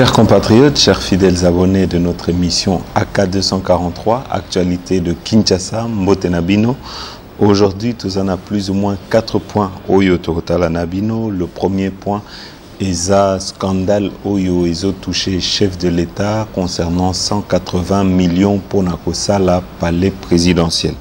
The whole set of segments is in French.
Chers compatriotes, chers fidèles abonnés de notre émission AK243, actualité de Kinshasa, Mbotenabino. Aujourd'hui, nous en avons plus ou moins 4 points Oyo Tokotala Nabino. Le premier point est un scandale Oyo Ezo touché chef de l'État concernant 180 millions pour Nakosala palais présidentiel.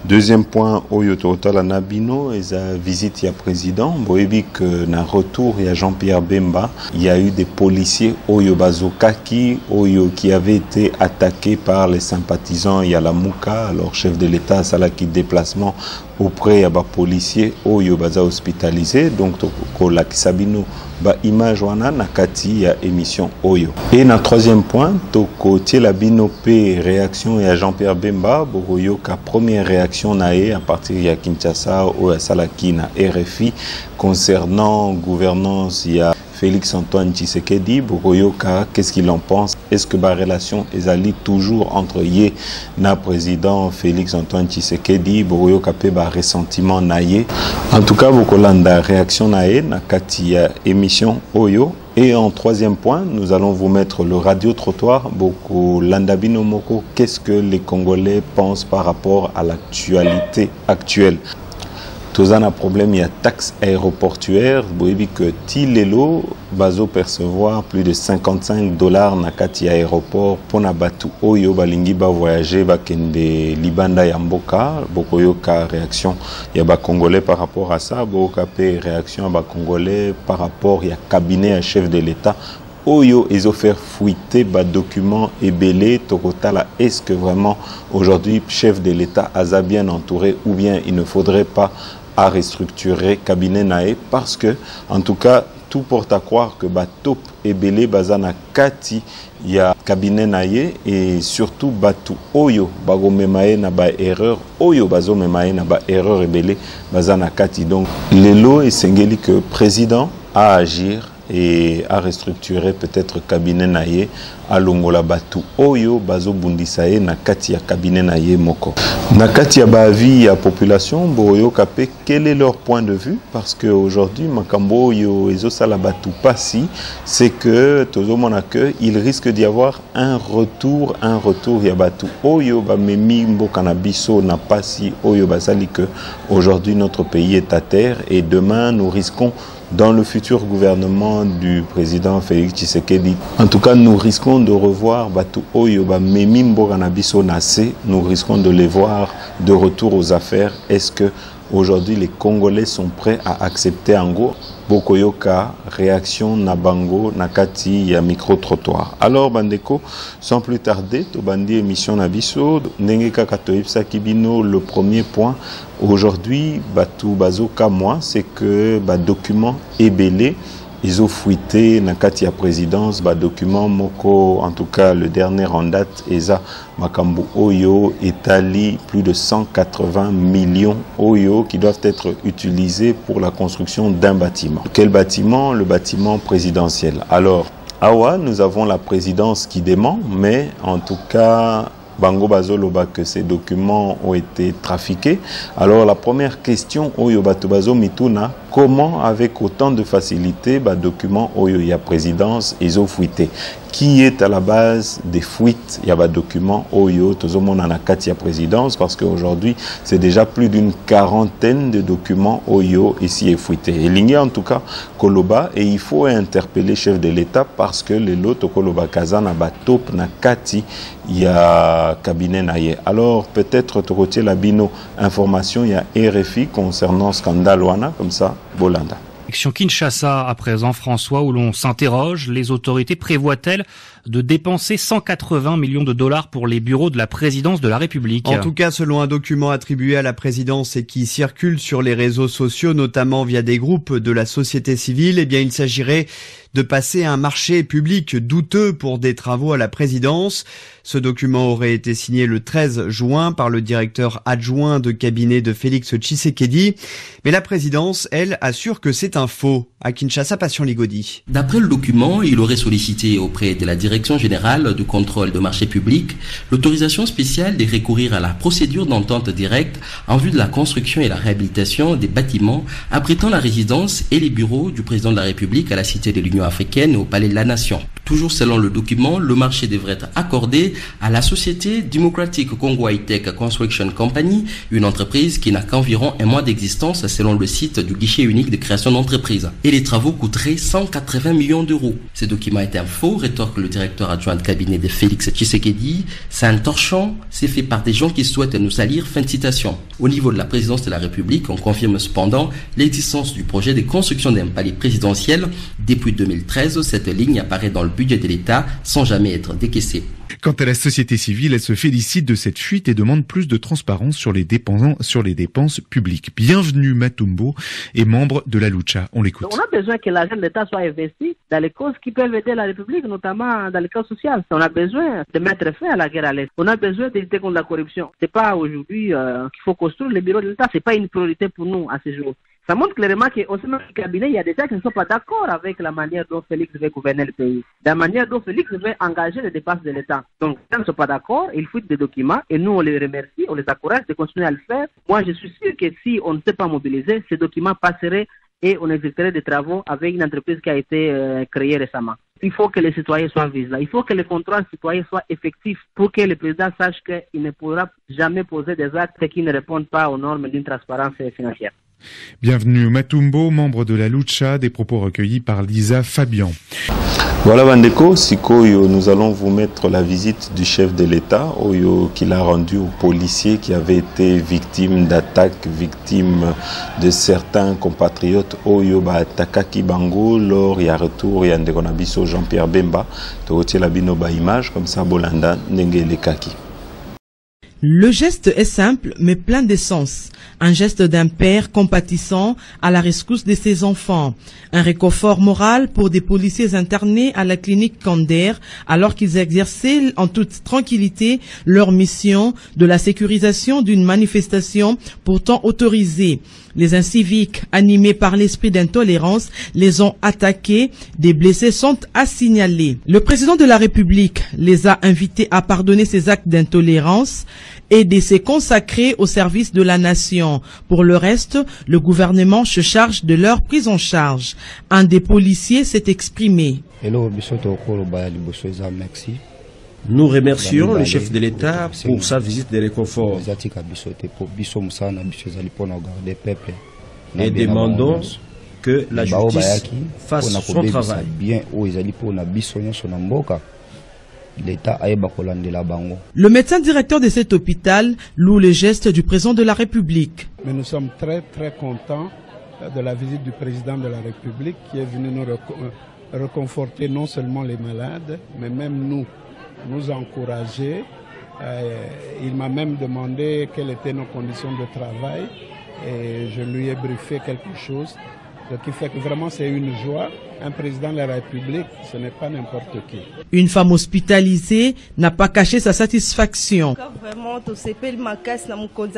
Deuxième point, Oyo Tokotala Nabino, et la visite du président. Vous voyez que dans retour, il y a Jean-Pierre Bemba. Il y a eu des policiers Oyo Bazokaki, Oyo qui avaient été attaqués par les sympathisants. Il y a la Mouka, alors chef de l'État, Salaki déplacement auprès des policiers Oyo Baza hospitalisé. Donc, la Kisabino, ba image wana nakati ya émission Oyo. Et dans troisième point, toko tiela bino pe réaction ya Jean-Pierre Bemba, Boroyo ka première réaction nae à partir ya Kinshasa ou à Salaki na RFI concernant gouvernance ya Félix Antoine Tshisekedi, Boroyoka, qu'est-ce qu'il en pense? Est-ce que la relation est toujours entre Yé na président Félix Antoine Tshisekedi, Boroyoka pe ba ressentiment naye? En tout cas, Bokolanda réaction nae na katia émission Oyo. Et en troisième point, nous allons vous mettre le radio-trottoir. Bokolanda Binomoko, qu'est-ce que les Congolais pensent par rapport à l'actualité actuelle? Tous un problème, il y a taxe aéroportuaire. Vous voyez que Tilelo bazo percevoir plus de $55 na kati aéroport pour na batu oyo balingi ba voyager ba kende Libanda ya mboka. Bokoyoka réaction ya ba Congolais par rapport à ça. Bokoka pe réaction ya ba Congolais par rapport ya cabinet à chef de l'État. Oyo ils ont fait fuiter ba documents ébélés Tokotala. Est-ce que vraiment aujourd'hui chef de l'État a bien entouré ou bien il ne faudrait pas à restructurer cabinet nae parce que en tout cas tout porte à croire que Batop et Belé Bazana Kati ya cabinet nae et surtout Batu Oyo Bago Memae na ba erreur Oyo Bazo Memae na ba erreur et Belé Bazana Kati. Donc l'élo et Sengeli que président à agir et à restructurer peut-être cabinet nae à Longola Batu Oyo Bazo Bundisae na kati ya cabinet nae moko. Na kati ya bavi ya population Boyo Kapé, quel est leur point de vue? Parce que aujourd'hui Makambo Oyo Ezo Sala Batu Passi, c'est que tozomona que il risque d'y avoir un retour ya Batu Oyo Bamemi Mboka na biso na Passi Oyo Basali que aujourd'hui notre pays est à terre et demain nous risquons dans le futur gouvernement du président Félix Tshisekedi. En tout cas, nous risquons de revoir Batu Oyo Bamemi Mboka na biso nase, nous risquons de les voir de retour aux affaires. Est-ce que aujourd'hui les Congolais sont prêts à accepter Ango? Bokoyoka, réaction Nabango, Nakati, ya micro-trottoir. Alors, Bandeko, sans plus tarder, Tobandi émission Nabiso, Nengeka Katoipsa Kibino, le premier point, aujourd'hui, Batu Bazoka, moi, c'est que, document ébélé, ils ont fuité Nakati à présidence, document Moko, en tout cas le dernier en date, Eza Makambu Oyo, Italie, plus de 180 millions Oyo qui doivent être utilisés pour la construction d'un bâtiment. Quel bâtiment? Le bâtiment présidentiel. Alors, Awa, nous avons la présidence qui dément, mais en tout cas, Bango Bazoloba que ces documents ont été trafiqués. Alors la première question, Oyo Batubazo Mituna, comment avec autant de facilité, documents Oyo ya présidence, ils ont fuité? Qui est à la base des fuites? Il y a des documents Oyo, Tozomon Anakati ya présidence, parce qu'aujourd'hui, c'est déjà plus d'une quarantaine de documents Oyo ici est fuité. Et l'ingé en tout cas, Koloba, et il faut interpeller chef de l'État parce que les lots Koloba Kazana Batop Nakati, il y a cabinet naye. Alors peut-être Torotier Labino, information, il y a RFI concernant scandale Wana, comme ça, Bolanda. Kinshasa à présent, François, où l'on s'interroge, les autorités prévoient-elles de dépenser 180 millions de dollars pour les bureaux de la présidence de la République? En tout cas, selon un document attribué à la présidence et qui circule sur les réseaux sociaux, notamment via des groupes de la société civile, eh bien, il s'agirait de passer un marché public douteux pour des travaux à la présidence. Ce document aurait été signé le 13 juin par le directeur adjoint de cabinet de Félix Tshisekedi. Mais la présidence, elle, assure que c'est un faux. À Kinshasa, Passion Ligodi. D'après le document, il aurait sollicité auprès de la Direction générale du contrôle de marché public l'autorisation spéciale de recourir à la procédure d'entente directe en vue de la construction et la réhabilitation des bâtiments abritant la résidence et les bureaux du président de la République à la Cité de l'Union africaine et au Palais de la Nation. Toujours selon le document, le marché devrait être accordé à la société Democratic Congo High-Tech Construction Company, une entreprise qui n'a qu'environ un mois d'existence selon le site du guichet unique de création d'entreprise. Et les travaux coûteraient 180 millions d'euros. Ce document est un faux, rétorque le directeur adjoint de cabinet de Félix Tshisekedi. C'est un torchon, c'est fait par des gens qui souhaitent nous salir. Fin de citation. Au niveau de la présidence de la République, on confirme cependant l'existence du projet de construction d'un palais présidentiel. Depuis 2013, cette ligne apparaît dans le budget de l'État sans jamais être décaissée. Quant à la société civile, elle se félicite de cette fuite et demande plus de transparence sur les dépenses publiques. Bienvenue Matumbo est membre de la Lucha. On l'écoute. On a besoin que l'argent de l'État soit investi dans les causes qui peuvent aider la République, notamment dans les cas sociaux. On a besoin de mettre fin à la guerre à l'Est. On a besoin de lutter contre la corruption. C'est pas aujourd'hui qu'il faut construire les bureaux de l'État. C'est pas une priorité pour nous à ce jour. Ça montre clairement qu'au sein du cabinet, il y a des gens qui ne sont pas d'accord avec la manière dont Félix veut gouverner le pays, la manière dont Félix veut engager les dépenses de l'État. Donc, ils ne sont pas d'accord, ils foutent des documents et nous, on les remercie, on les encourage de continuer à le faire. Moi, je suis sûr que si on ne s'est pas mobilisé, ces documents passeraient et on exécuterait des travaux avec une entreprise qui a été créée récemment. Il faut que les citoyens soient vigilants. Il faut que les contrôles citoyens soient effectifs pour que le président sache qu'il ne pourra jamais poser des actes qui ne répondent pas aux normes d'une transparence financière. Bienvenue Matumbo, membre de la Lucha, des propos recueillis par Lisa Fabian. Voilà Bandeko, Sikoyo, nous allons vous mettre la visite du chef de l'État, Oyo, qu'il a rendu aux policiers qui avaient été victimes d'attaques, victimes de certains compatriotes, Oyo, Takaki Bango, lors, il y a retour, il y a Ndegonabiso Jean-Pierre Bemba, Torotiela Binoba image, comme ça, Bolanda, Nenge Lekaki. Le geste est simple, mais plein de sens. Un geste d'un père compatissant à la rescousse de ses enfants. Un réconfort moral pour des policiers internés à la clinique Kander alors qu'ils exerçaient en toute tranquillité leur mission de la sécurisation d'une manifestation pourtant autorisée. Les inciviques, animés par l'esprit d'intolérance, les ont attaqués. Des blessés sont à signaler. Le président de la République les a invités à pardonner ces actes d'intolérance et de se consacrer au service de la nation. Pour le reste, le gouvernement se charge de leur prise en charge. Un des policiers s'est exprimé. Nous remercions le chef de l'État pour sa visite de réconfort et demandons que la justice fasse son travail. Le médecin directeur de cet hôpital loue le geste du président de la République. Mais nous sommes très contents de la visite du président de la République qui est venu nous reconforter non seulement les malades, mais même nous encourager. Il m'a même demandé quelles étaient nos conditions de travail et je lui ai briefé quelque chose. Ce qui fait que vraiment c'est une joie. Un président de la République, ce n'est pas n'importe qui. Une femme hospitalisée n'a pas caché sa satisfaction.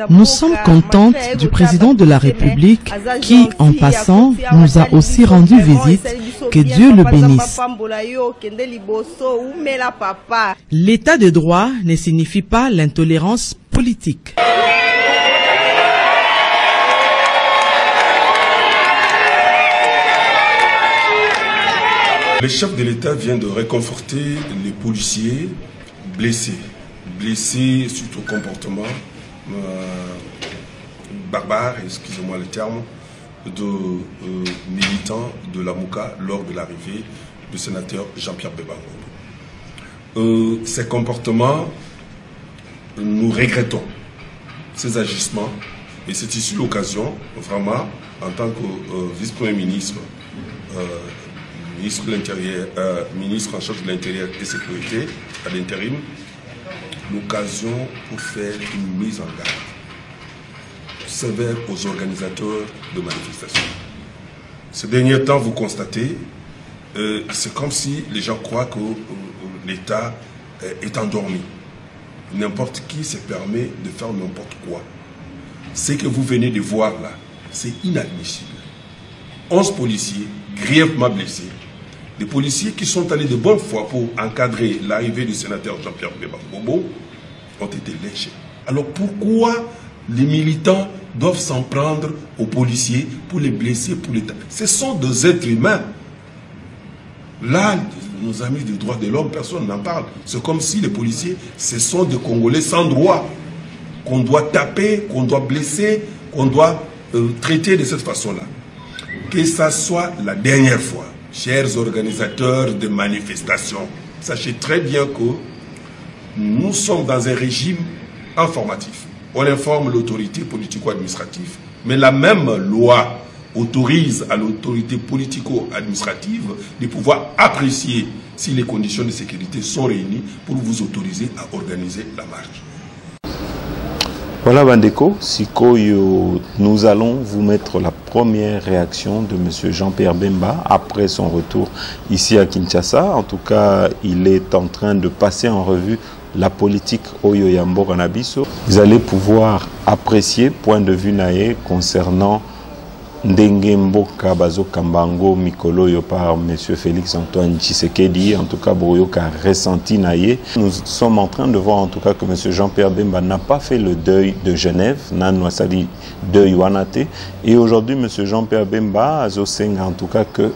Nous sommes contentes du président de la République qui, en passant, nous a aussi rendu visite. Que Dieu le bénisse. L'état de droit ne signifie pas l'intolérance politique. Le chef de l'État vient de réconforter les policiers blessés suite au comportement barbare, excusez-moi le terme, de militants de la Mouka lors de l'arrivée du sénateur Jean-Pierre Bemba. Ces comportements, nous regrettons ces agissements et c'est ici l'occasion, vraiment, en tant que vice-premier ministre, ministre de l'Intérieur, ministre en charge de l'Intérieur et sécurité à l'intérim, l'occasion pour faire une mise en garde sévère aux organisateurs de manifestations. Ces derniers temps, vous constatez, c'est comme si les gens croient que l'État est endormi. N'importe qui se permet de faire n'importe quoi. Ce que vous venez de voir là, c'est inadmissible. 11 policiers grièvement blessés, des policiers qui sont allés de bonne foi pour encadrer l'arrivée du sénateur Jean-Pierre Bemba Bobo ont été lynchés. Alors pourquoi les militants doivent s'en prendre aux policiers pour les blesser, pour les... Ce sont des êtres humains. Là, nos amis des droits de l'homme, personne n'en parle. C'est comme si les policiers, ce sont des Congolais sans droit, qu'on doit taper, qu'on doit blesser, qu'on doit traiter de cette façon-là. Que ça soit la dernière fois, chers organisateurs de manifestations, sachez très bien que nous sommes dans un régime informatif. On informe l'autorité politico-administrative, mais la même loi autorise à l'autorité politico-administrative de pouvoir apprécier si les conditions de sécurité sont réunies pour vous autoriser à organiser la marche. Voilà Bandeko, Sikoyo, nous allons vous mettre la première réaction de M. Jean-Pierre Bemba après son retour ici à Kinshasa. En tout cas, il est en train de passer en revue la politique Oyo Yambo Kanabiso. Vous allez pouvoir apprécier point de vue naé concernant Ndenge Mboka Bazo Kambango Mikolo par M. Félix Antoine Tshisekedi, en tout cas Boyoka ressenti naé. Nous sommes en train de voir en tout cas que M. Jean-Pierre Bemba n'a pas fait le deuil de Genève, Nan Wasali deuil Wanate. Et aujourd'hui, M. Jean-Pierre Bemba a en tout cas que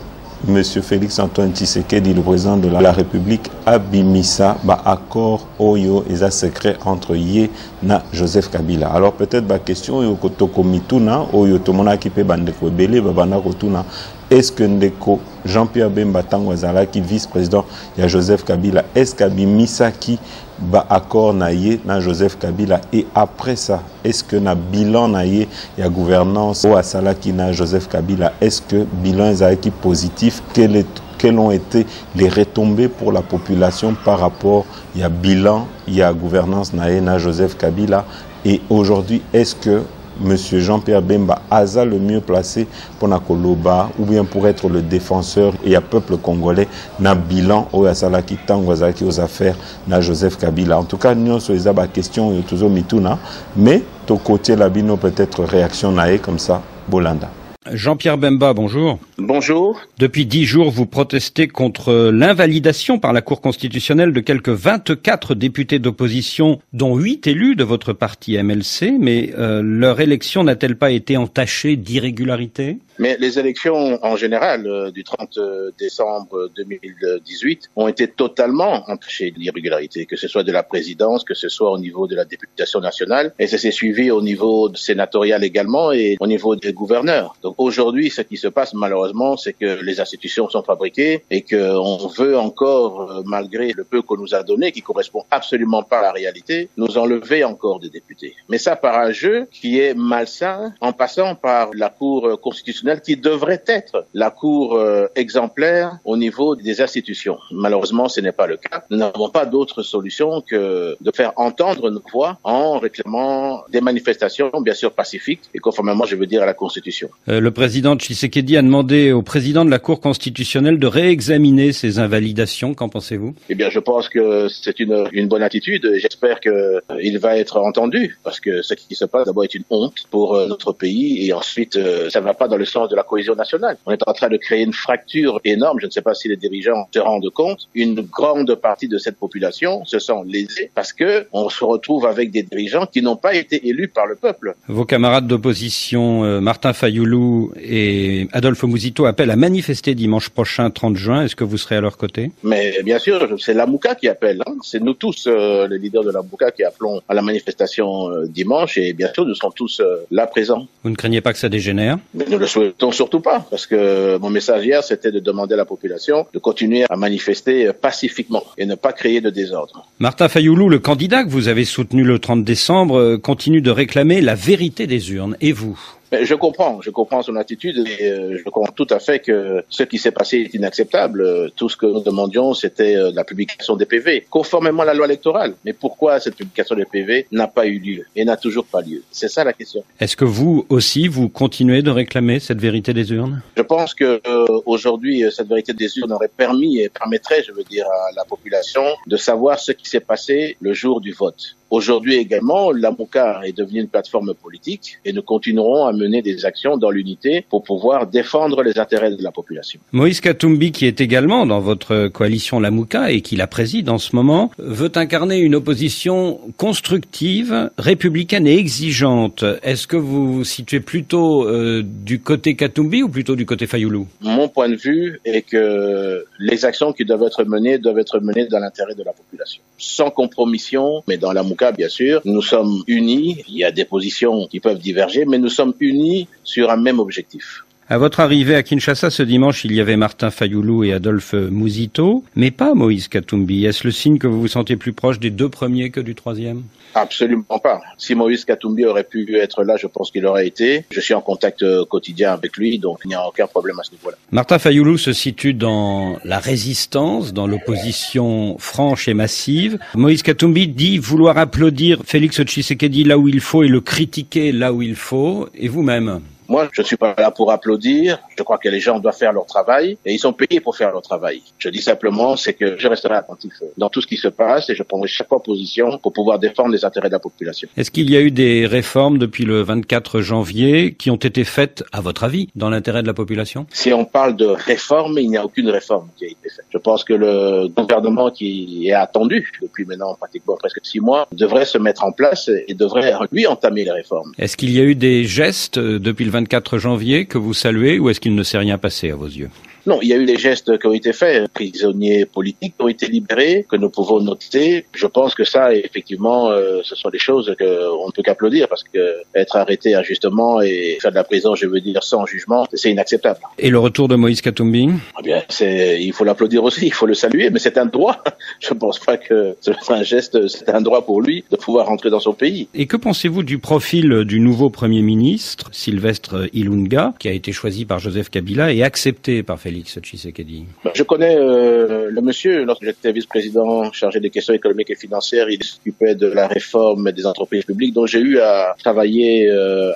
M. Félix Antoine Tshisekedi, le président de la République, a bimisa accord Oyo et ça secret entre Yé na Joseph Kabila. Alors peut-être la question est au mituna Oyo tomona qui peut bandeko belé babana kotuna. Est-ce que Ndeko Jean-Pierre Bemba Tangwazala qui vice-président il y a Joseph Kabila, est-ce qu'Abimisa qui ba accord naïe na Joseph Kabila et après ça est-ce que na bilan naïe il y a gouvernance ou asala qui na Joseph Kabila, est-ce que bilan est qui positif, quelles ont été les retombées pour la population par rapport il y a bilan il y a gouvernance naïe na Joseph Kabila et aujourd'hui est-ce que Monsieur Jean-Pierre Bemba Aza le mieux placé pour Nakoloba ou bien pour être le défenseur et à peuple congolais na bilan au Yasala qui tangwazaki aux affaires na Joseph Kabila. En tout cas, nous sommes la question et toujours mituna, mais ton côté labino peut-être réaction naé comme ça, Bolanda. Jean-Pierre Bemba, bonjour. Bonjour. Depuis 10 jours, vous protestez contre l'invalidation par la Cour constitutionnelle de quelques 24 députés d'opposition, dont 8 élus de votre parti MLC, mais leur élection n'a-t-elle pas été entachée d'irrégularités ? Mais les élections en général du 30 décembre 2018 ont été totalement entachées d'irrégularités, que ce soit de la présidence, que ce soit au niveau de la députation nationale, et ça s'est suivi au niveau sénatorial également et au niveau des gouverneurs. Donc aujourd'hui, ce qui se passe malheureusement, c'est que les institutions sont fabriquées et qu'on veut encore, malgré le peu qu'on nous a donné, qui correspond absolument pas à la réalité, nous enlever encore des députés. Mais ça par un jeu qui est malsain en passant par la Cour constitutionnelle qui devrait être la cour exemplaire au niveau des institutions. Malheureusement, ce n'est pas le cas. Nous n'avons pas d'autre solution que de faire entendre nos voix en réclamant des manifestations, bien sûr pacifiques, et conformément, je veux dire, à la Constitution. Le président Tshisekedi a demandé au président de la Cour constitutionnelle de réexaminer ces invalidations. Qu'en pensez-vous ? Eh bien, je pense que c'est une bonne attitude. J'espère qu'il va être entendu, parce que ce qui se passe d'abord est une honte pour notre pays, et ensuite, ça ne va pas dans le sens de la cohésion nationale. On est en train de créer une fracture énorme, je ne sais pas si les dirigeants se rendent compte. Une grande partie de cette population se sent lésée parce que on se retrouve avec des dirigeants qui n'ont pas été élus par le peuple. Vos camarades d'opposition, Martin Fayoulou et Adolphe Muzito, appellent à manifester dimanche prochain, 30 juin. Est-ce que vous serez à leur côté ? Mais bien sûr, c'est la Mouka qui appelle. C'est nous tous, les leaders de la Mouka, qui appelons à la manifestation dimanche, et bien sûr, nous serons tous là présents. Vous ne craignez pas que ça dégénère ? Mais nous le souhaitons surtout pas, parce que mon message hier, c'était de demander à la population de continuer à manifester pacifiquement et ne pas créer de désordre. Martin Fayoulou, le candidat que vous avez soutenu le 30 décembre, continue de réclamer la vérité des urnes. Et vous ? Mais je comprends son attitude et je comprends tout à fait que ce qui s'est passé est inacceptable. Tout ce que nous demandions, c'était la publication des PV, conformément à la loi électorale. Mais pourquoi cette publication des PV n'a pas eu lieu et n'a toujours pas lieu ? C'est ça la question. Est-ce que vous aussi, vous continuez de réclamer cette vérité des urnes ? Je pense que aujourd'hui, cette vérité des urnes aurait permis et permettrait, je veux dire, à la population de savoir ce qui s'est passé le jour du vote. Aujourd'hui également, Lamuka est devenue une plateforme politique et nous continuerons à mener des actions dans l'unité pour pouvoir défendre les intérêts de la population. Moïse Katumbi, qui est également dans votre coalition Lamuka et qui la préside en ce moment, veut incarner une opposition constructive, républicaine et exigeante. Est-ce que vous vous situez plutôt du côté Katumbi ou plutôt du côté Fayoulou? Mon point de vue est que les actions qui doivent être menées dans l'intérêt de la population. Sans compromission, mais dans Lamuka, bien sûr, nous sommes unis. Il y a des positions qui peuvent diverger, mais nous sommes unis sur un même objectif. À votre arrivée à Kinshasa ce dimanche, il y avait Martin Fayoulou et Adolphe Mouzito, mais pas Moïse Katumbi. Est-ce le signe que vous vous sentez plus proche des deux premiers que du troisième? Absolument pas. Si Moïse Katumbi aurait pu être là, je pense qu'il aurait été. Je suis en contact quotidien avec lui, donc il n'y a aucun problème à ce niveau-là. Martin Fayoulou se situe dans la résistance, dans l'opposition franche et massive. Moïse Katumbi dit vouloir applaudir Félix Tshisekedi là où il faut et le critiquer là où il faut. Et vous-même? Moi, je ne suis pas là pour applaudir. Je crois que les gens doivent faire leur travail et ils sont payés pour faire leur travail. Je dis simplement, c'est que je resterai attentif dans tout ce qui se passe et je prendrai chaque fois position pour pouvoir défendre les intérêts de la population. Est-ce qu'il y a eu des réformes depuis le 24 janvier qui ont été faites, à votre avis, dans l'intérêt de la population? Si on parle de réforme, il n'y a aucune réforme qui a été faite. Je pense que le gouvernement qui est attendu depuis maintenant pratiquement presque 6 mois devrait se mettre en place et devrait lui entamer les réformes. Est-ce qu'il y a eu des gestes depuis le 24 janvier que vous saluez ou est-ce qu'il ne s'est rien passé à vos yeux? Non, il y a eu des gestes qui ont été faits, prisonniers politiques qui ont été libérés, que nous pouvons noter. Je pense que ça, effectivement, ce sont des choses qu'on ne peut qu'applaudir parce que être arrêté injustement et faire de la prison, je veux dire, sans jugement, c'est inacceptable. Et le retour de Moïse Katumbi? Eh bien, il faut l'applaudir aussi, il faut le saluer, mais c'est un droit. Je ne pense pas que ce soit un geste, c'est un droit pour lui de pouvoir rentrer dans son pays. Et que pensez-vous du profil du nouveau Premier ministre, Sylvestre Ilunga, qui a été choisi par Joseph Kabila et accepté par Félix Tshisekedi? Je connais le monsieur, lorsque j'étais vice-président chargé des questions économiques et financières, il s'occupait de la réforme des entreprises publiques, donc j'ai eu à travailler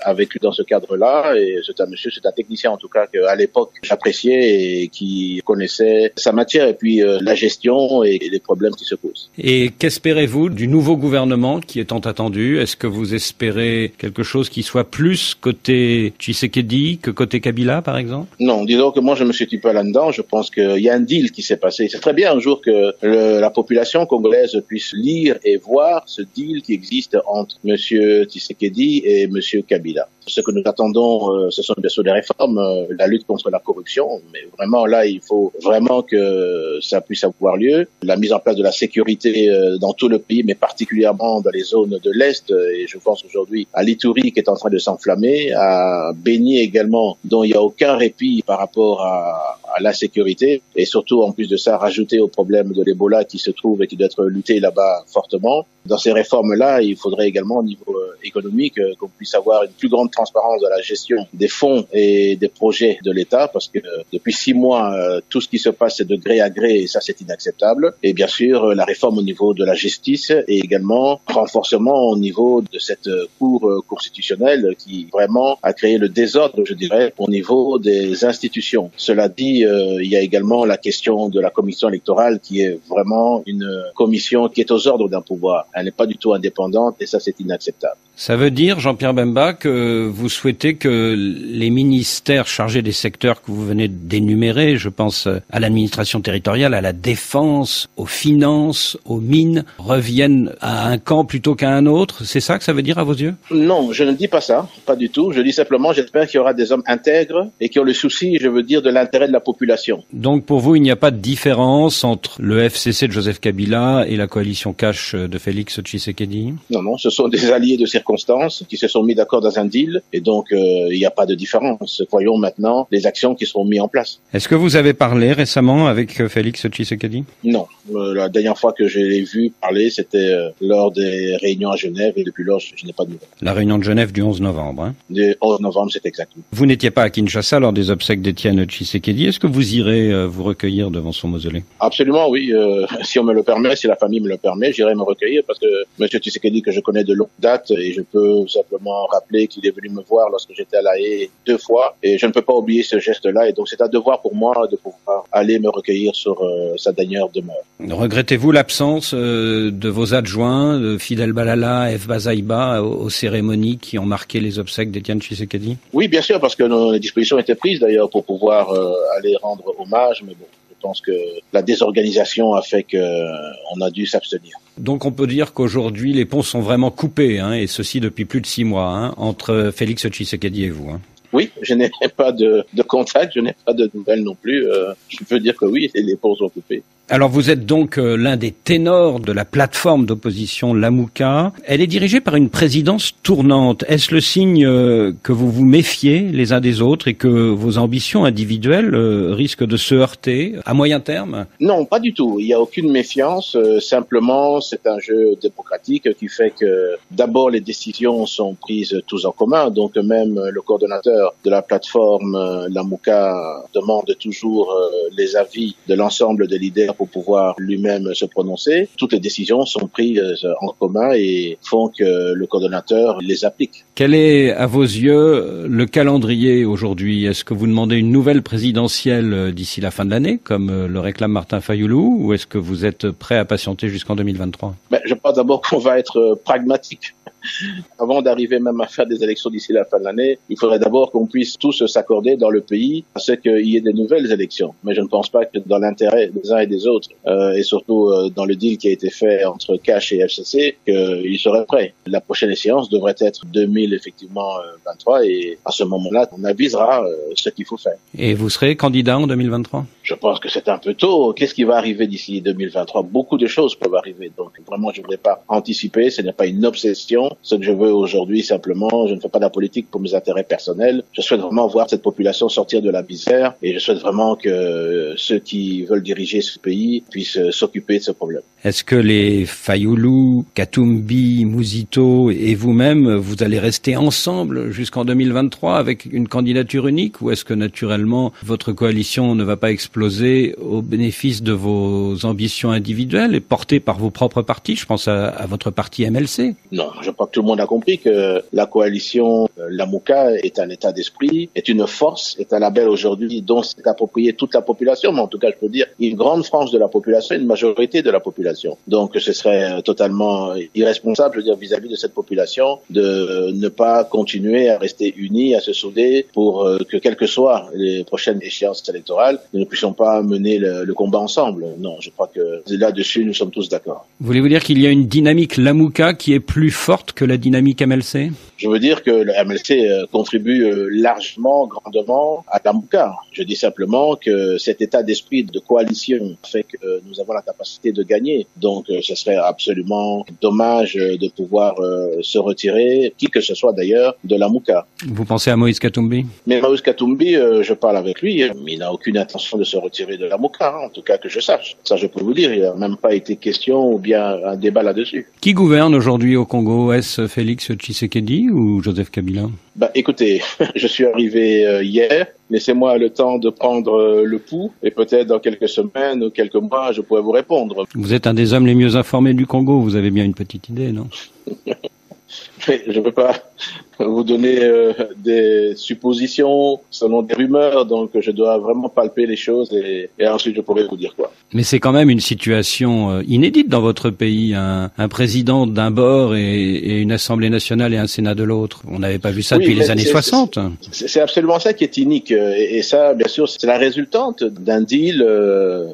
avec lui dans ce cadre-là, et c'est un monsieur, c'est un technicien en tout cas qu'à l'époque j'appréciais et qui connaissait sa matière et puis la gestion et les problèmes qui se posent. Et qu'espérez-vous du nouveau gouvernement qui est tant attendu? Est-ce que vous espérez quelque chose qui soit plus côté Tshisekedi que côté Kabila par exemple? Non, disons que moi je me situe pas là-dedans. Je pense qu'il y a un deal qui s'est passé. C'est très bien un jour que la population congolaise puisse lire et voir ce deal qui existe entre Monsieur Tshisekedi et Monsieur Kabila. Ce que nous attendons, ce sont bien sûr des réformes, la lutte contre la corruption, mais vraiment là, il faut vraiment que ça puisse avoir lieu. La mise en place de la sécurité dans tout le pays, mais particulièrement dans les zones de l'Est, et je pense aujourd'hui à l'Ituri qui est en train de s'enflammer, à Béni également, dont il n'y a aucun répit par rapport à la sécurité, et surtout en plus de ça, rajouter au problème de l'Ebola qui se trouve et qui doit être lutté là-bas fortement. Dans ces réformes-là, il faudrait également au niveau économique qu'on puisse avoir une plus grande transparence dans la gestion des fonds et des projets de l'État, parce que depuis 6 mois, tout ce qui se passe c'est de gré à gré et ça c'est inacceptable. Et bien sûr, la réforme au niveau de la justice et également renforcement au niveau de cette cour constitutionnelle qui vraiment a créé le désordre, je dirais, au niveau des institutions. Cela dit, il y a également la question de la commission électorale qui est vraiment une commission qui est aux ordres d'un pouvoir. Elle n'est pas du tout indépendante et ça c'est inacceptable. Ça veut dire, Jean-Pierre Bemba, que vous souhaitez que les ministères chargés des secteurs que vous venez d'énumérer, je pense à l'administration territoriale, à la défense, aux finances, aux mines, reviennent à un camp plutôt qu'à un autre? C'est ça que ça veut dire à vos yeux? Non, je ne dis pas ça, pas du tout. Je dis simplement, j'espère qu'il y aura des hommes intègres et qui ont le souci, je veux dire, de l'intérêt de la population. Donc pour vous, il n'y a pas de différence entre le FCC de Joseph Kabila et la coalition Cash de Félix Tshisekedi? Non, ce sont des alliés de circonstances qui se sont mis d'accord dans un deal et donc il n'y a pas de différence. Voyons maintenant les actions qui seront mises en place. Est-ce que vous avez parlé récemment avec Félix Tshisekedi? Non. La dernière fois que je l'ai vu parler, c'était lors des réunions à Genève et depuis lors, je n'ai pas de nouvelles. La réunion de Genève du 11 novembre. Du 11 novembre, c'est exactement. Vous n'étiez pas à Kinshasa lors des obsèques d'Étienne Tshisekedi. Est-ce que vous irez vous recueillir devant son mausolée? Absolument, oui. Si on me le permet, si la famille me le permet, j'irai me recueillir parce que M. Tshisekedi, que je connais de longue date, et je peux simplement rappeler qu'il est venu me voir lorsque j'étais à La Haye 2 fois, et je ne peux pas oublier ce geste-là, et donc c'est un devoir pour moi de pouvoir aller me recueillir sur sa dernière demeure. Regrettez-vous l'absence de vos adjoints, de Fidel Balala, F. Bazaïba, aux cérémonies qui ont marqué les obsèques d'Étienne Tshisekedi? Oui, bien sûr, parce que nos dispositions étaient prises d'ailleurs pour pouvoir aller rendre hommage, mais bon, je pense que la désorganisation a fait qu'on a dû s'abstenir. Donc on peut dire qu'aujourd'hui les ponts sont vraiment coupés, et ceci depuis plus de 6 mois, entre Félix Tshisekedi et vous. Oui, je n'ai pas de contact, je n'ai pas de nouvelles non plus. Je peux dire que oui, les ponts sont coupés. Alors vous êtes donc l'un des ténors de la plateforme d'opposition Lamuka. Elle est dirigée par une présidence tournante. Est-ce le signe que vous vous méfiez les uns des autres et que vos ambitions individuelles risquent de se heurter à moyen terme? Non, pas du tout. Il n'y a aucune méfiance. Simplement, c'est un jeu démocratique qui fait que d'abord les décisions sont prises tous en commun. Donc même le coordonnateur de la plateforme Lamuka demande toujours les avis de l'ensemble des leaders pour pouvoir lui-même se prononcer. Toutes les décisions sont prises en commun et font que le coordonnateur les applique. Quel est, à vos yeux, le calendrier aujourd'hui? Est-ce que vous demandez une nouvelle présidentielle d'ici la fin de l'année, comme le réclame Martin Fayoulou, ou est-ce que vous êtes prêt à patienter jusqu'en 2023? Je pense d'abord qu'on va être pragmatique. Avant d'arriver même à faire des élections d'ici la fin de l'année, il faudrait d'abord qu'on puisse tous s'accorder dans le pays à ce qu'il y ait des nouvelles élections. Mais je ne pense pas que dans l'intérêt des uns et des autres, et surtout dans le deal qui a été fait entre Cash et FCC, qu'ils seraient prêts. La prochaine échéance devrait être 2023 et à ce moment-là, on avisera ce qu'il faut faire. Et vous serez candidat en 2023? Je pense que c'est un peu tôt. Qu'est-ce qui va arriver d'ici 2023? Beaucoup de choses peuvent arriver. Donc vraiment, je ne voudrais pas anticiper. Ce n'est pas une obsession. Ce que je veux aujourd'hui, simplement, je ne fais pas de la politique pour mes intérêts personnels. Je souhaite vraiment voir cette population sortir de la misère et je souhaite vraiment que ceux qui veulent diriger ce pays puissent s'occuper de ce problème. Est-ce que les Fayoulou, Katumbi, Mouzito et vous-même, vous allez rester ensemble jusqu'en 2023 avec une candidature unique, ou est-ce que naturellement votre coalition ne va pas exploser au bénéfice de vos ambitions individuelles et portées par vos propres partis? Je pense à votre parti MLC. Non, je crois que tout le monde a compris que la coalition Lamuka est un état d'esprit, est une force, est un label aujourd'hui dont s'est approprié toute la population, mais en tout cas je peux dire une grande frange de la population, une majorité de la population. Donc ce serait totalement irresponsable, je veux dire, vis-à-vis de cette population, de ne pas continuer à rester unis, à se souder pour que quelles que soient les prochaines échéances électorales, nous ne puissions pas mener le combat ensemble. Non, je crois que là-dessus nous sommes tous d'accord. Voulez-vous dire qu'il y a une dynamique Lamuka qui est plus forte que la dynamique MLC? Je veux dire que le MLC contribue largement, grandement à Lamuka. Je dis simplement que cet état d'esprit de coalition fait que nous avons la capacité de gagner. Donc ce serait absolument dommage de pouvoir se retirer, qui que ce soit d'ailleurs, de Lamuka. Vous pensez à Moïse Katumbi? Mais Moïse Katumbi, je parle avec lui, il n'a aucune intention de se retirer de Lamuka, en tout cas que je sache. Ça je peux vous dire, il n'a même pas été question ou bien un débat là-dessus. Qui gouverne aujourd'hui au Congo? Est-ce Félix Tshisekedi ou Joseph Kabila? Écoutez, je suis arrivé hier. Laissez-moi le temps de prendre le pouls et peut-être dans quelques semaines ou quelques mois, je pourrai vous répondre. Vous êtes un des hommes les mieux informés du Congo. Vous avez bien une petite idée, non? Je ne peux pas vous donner des suppositions selon des rumeurs, donc je dois vraiment palper les choses et ensuite je pourrai vous dire quoi. Mais c'est quand même une situation inédite dans votre pays, un président d'un bord et une Assemblée nationale et un Sénat de l'autre. On n'avait pas vu ça depuis les années 60. C'est absolument ça qui est unique et ça, bien sûr, c'est la résultante d'un deal